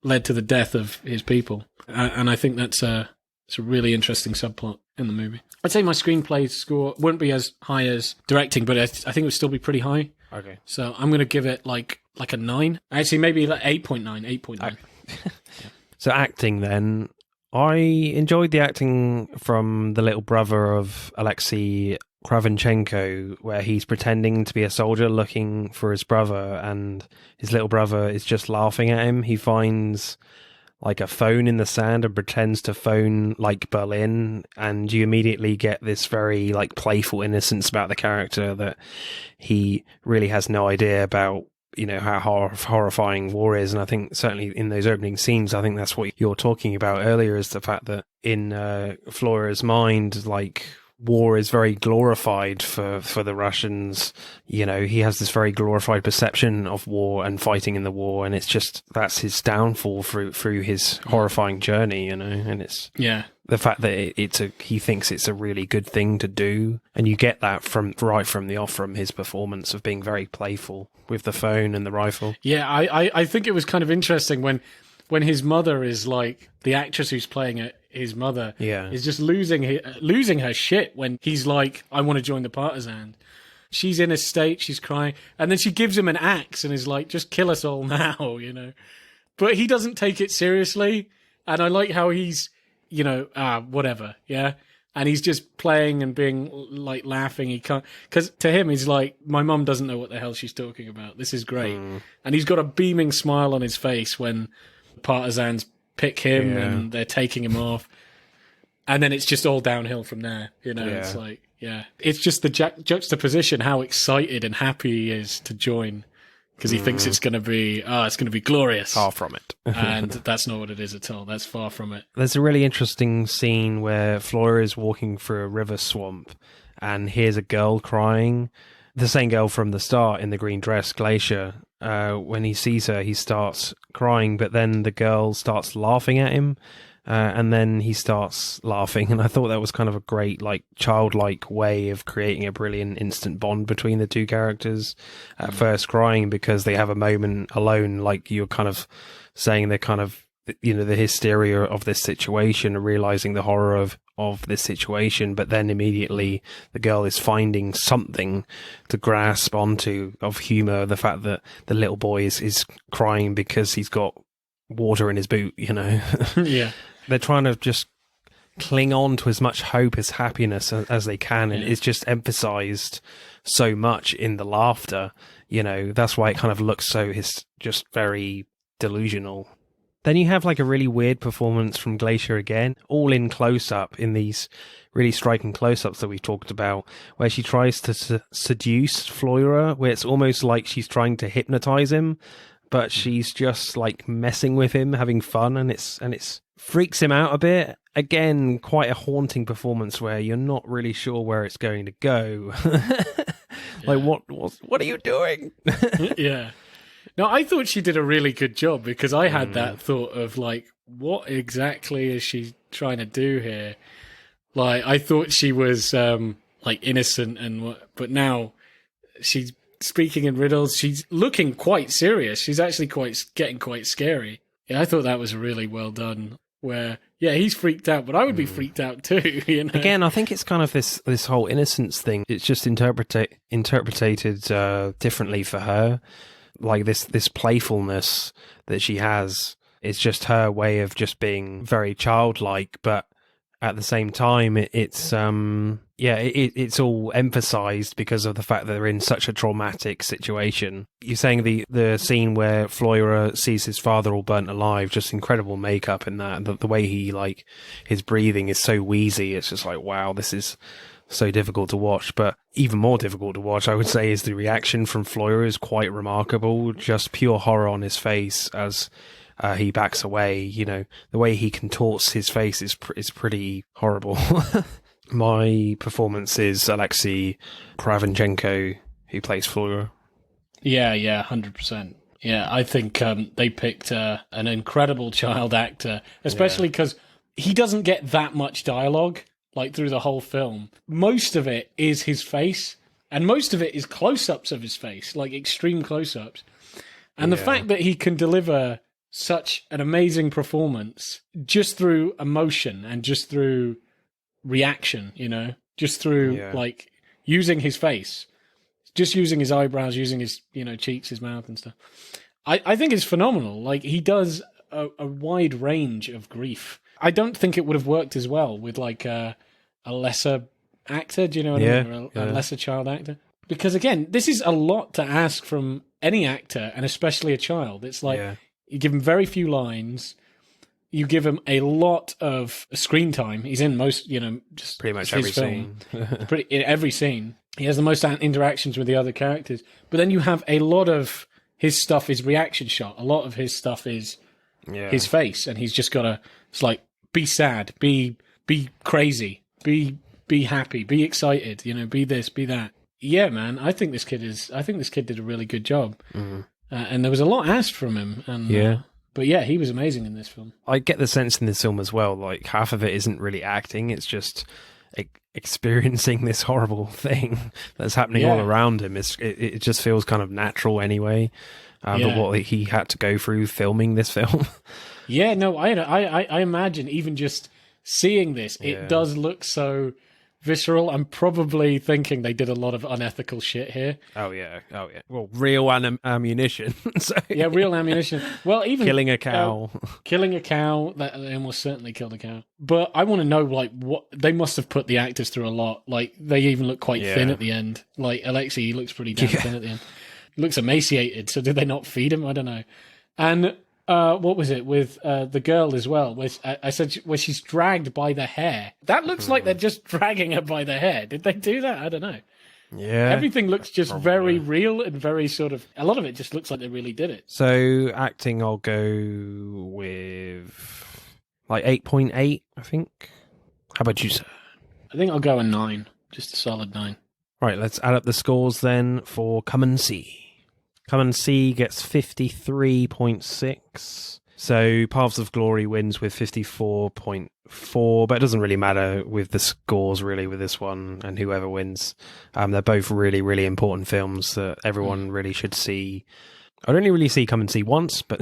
led to the death of his people. And I think it's a really interesting subplot in the movie. I'd say my screenplay score wouldn't be as high as directing, but I think it would still be pretty high. Okay. So I'm going to give it like a 9. Actually, maybe like 8.9. 8.9. So acting then. I enjoyed the acting from the little brother of Alexei Kravchenko, where he's pretending to be a soldier looking for his brother, and his little brother is just laughing at him. He finds like a phone in the sand and pretends to phone like Berlin, and you immediately get this very like playful innocence about the character that he really has no idea about, how horrifying war is. And I think certainly in those opening scenes, I think that's what you're talking about earlier, is the fact that in Flora's mind, like, war is very glorified for the Russians. He has this very glorified perception of war and fighting in the war, and it's just that's his downfall through his horrifying journey. And it's the fact that he thinks it's a really good thing to do, and you get that right from the off from his performance of being very playful with the phone and the rifle. Yeah, I think it was kind of interesting when his mother is like, the actress who's playing it, his mother is just losing her shit when he's like, I want to join the partisans. She's in a state, she's crying, and then she gives him an axe and is like, just kill us all now, But he doesn't take it seriously, and I like how he's, whatever, and he's just playing and being like laughing. He can't, because to him he's like, my mum doesn't know what the hell she's talking about. This is great, and he's got a beaming smile on his face when partisans pick him and they're taking him off. and then it's just all downhill from there. You know, Yeah. it's like, yeah, it's just the juxtaposition, how excited and happy he is to join, because he thinks it's going to be glorious. Far from it. And that's not what it is at all. That's far from it. There's a really interesting scene where Flora is walking through a river swamp and hears a girl crying. The same girl from the start in the green dress, Glacier. When he sees her, he starts crying, but then the girl starts laughing at him. And then he starts laughing, and I thought that was kind of a great, like, childlike way of creating a brilliant instant bond between the two characters. At first crying because they have a moment alone, like you're kind of saying, they're kind of, you know, the hysteria of this situation and realizing the horror of this situation, but then immediately the girl is finding something to grasp onto of humor, the fact that the little boy is crying because he's got water in his boot, you know. Yeah. They're trying to just cling on to as much hope as happiness as they can, and it's just emphasized so much in the laughter, you know. That's why it kind of looks so just very delusional. Then you have like a really weird performance from Glacier again, all in close-up, in these really striking close-ups that we've talked about, where she tries to seduce Flora, where it's almost like she's trying to hypnotize him, but she's just like messing with him, having fun, and it's freaks him out a bit. Again, quite a haunting performance where you're not really sure where it's going to go. Like, what are you doing? Yeah. No, I thought she did a really good job, because I had that thought of like, what exactly is she trying to do here? Like, I thought she was like innocent but now she's speaking in riddles. She's looking quite serious. She's actually getting quite scary. Yeah, I thought that was really well done. Where, yeah, he's freaked out, but I would be freaked out too, you know? Again, I think it's kind of this whole innocence thing. It's just interpreted differently for her. Like this playfulness that she has, it's just her way of just being very childlike, but at the same time, it's all emphasized because of the fact that they're in such a traumatic situation. You're saying the scene where Flora sees his father all burnt alive, just incredible makeup in that. The way he, like, his breathing is so wheezy. It's just like, wow, this is so difficult to watch. But even more difficult to watch, I would say, is the reaction from Flora is quite remarkable. Just pure horror on his face as he backs away. You know, the way he contorts his face is pretty horrible. My performance is Alexei Kravchenko, who plays Flora. Yeah, 100%. Yeah, I think they picked an incredible child actor, especially because he doesn't get that much dialogue, like, through the whole film. Most of it is his face, and most of it is close-ups of his face, like extreme close-ups. And the fact that he can deliver such an amazing performance just through emotion and just through reaction, you know, just through like using his face, just using his eyebrows, using his, you know, cheeks, his mouth and stuff. I think it's phenomenal. Like, he does a wide range of grief. I don't think it would have worked as well with like a lesser actor, do you know what I mean? Or a lesser child actor. Because again, this is a lot to ask from any actor, and especially a child. It's like you give him very few lines. You give him a lot of screen time. He's in most, you know, just pretty much every scene. In every scene. He has the most interactions with the other characters. But then you have a lot of his stuff is reaction shot. A lot of his stuff is his face. And he's just got to, it's like, be sad, be crazy, be happy, be excited, you know, be this, be that. Yeah, man, I think this kid did a really good job. Mm-hmm. And there was a lot asked from him. And, but yeah, he was amazing in this film. I get the sense in this film as well, like, half of it isn't really acting, it's just experiencing this horrible thing that's happening all around him. It just feels kind of natural anyway. But what he had to go through filming this film. Yeah, no, I imagine even just seeing this, it does look so visceral. I'm probably thinking they did a lot of unethical shit here. Oh yeah. Well, real ammunition. So, yeah, real ammunition. Well, even killing a cow. That they almost certainly killed a cow. But I want to know, like, what they must have put the actors through a lot. Like, they even look quite thin at the end. Like, Alexei, he looks pretty damn thin at the end. He looks emaciated. So did they not feed him? I don't know. And what was it with the girl as well? Where I said where she's dragged by the hair. That looks like they're just dragging her by the hair. Did they do that? I don't know. Yeah. Everything looks just very real and very sort of. A lot of it just looks like they really did it. So acting, I'll go with like 8.8, I think. How about you, sir? I think I'll go a 9, just a solid 9. Right, let's add up the scores then for Come and See. Come and See gets 53.6. So Paths of Glory wins with 54.4, but it doesn't really matter with the scores really with this one and whoever wins. They're both really, really important films that everyone really should see. I'd only really see Come and See once, but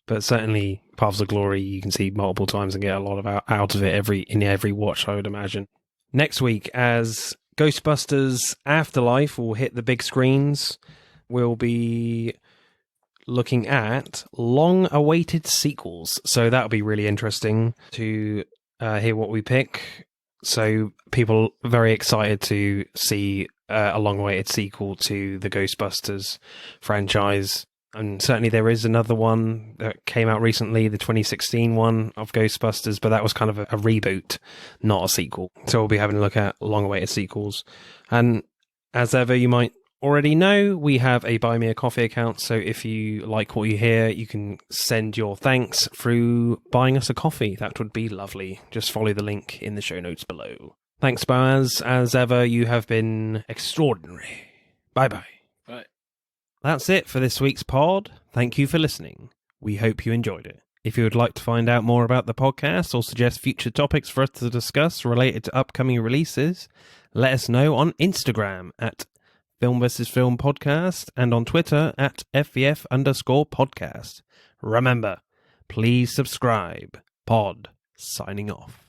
but certainly Paths of Glory you can see multiple times and get a lot of out of it in every watch, I would imagine. Next week, as Ghostbusters Afterlife will hit the big screens, we'll be looking at long-awaited sequels. So that'll be really interesting to hear what we pick. So people are very excited to see a long-awaited sequel to the Ghostbusters franchise. And certainly there is another one that came out recently, the 2016 one of Ghostbusters, but that was kind of a reboot, not a sequel. So we'll be having a look at long-awaited sequels. And as ever, you might already know, we have a Buy Me a Coffee account, so if you like what you hear, you can send your thanks through buying us a coffee. That would be lovely. Just follow the link in the show notes below. Thanks, Boaz. As ever, you have been extraordinary. Bye-bye. Bye. That's it for this week's pod. Thank you for listening. We hope you enjoyed it. If you would like to find out more about the podcast or suggest future topics for us to discuss related to upcoming releases, let us know on Instagram at Film vs. Film Podcast and on Twitter at FVF_podcast. Remember, please subscribe. Pod signing off.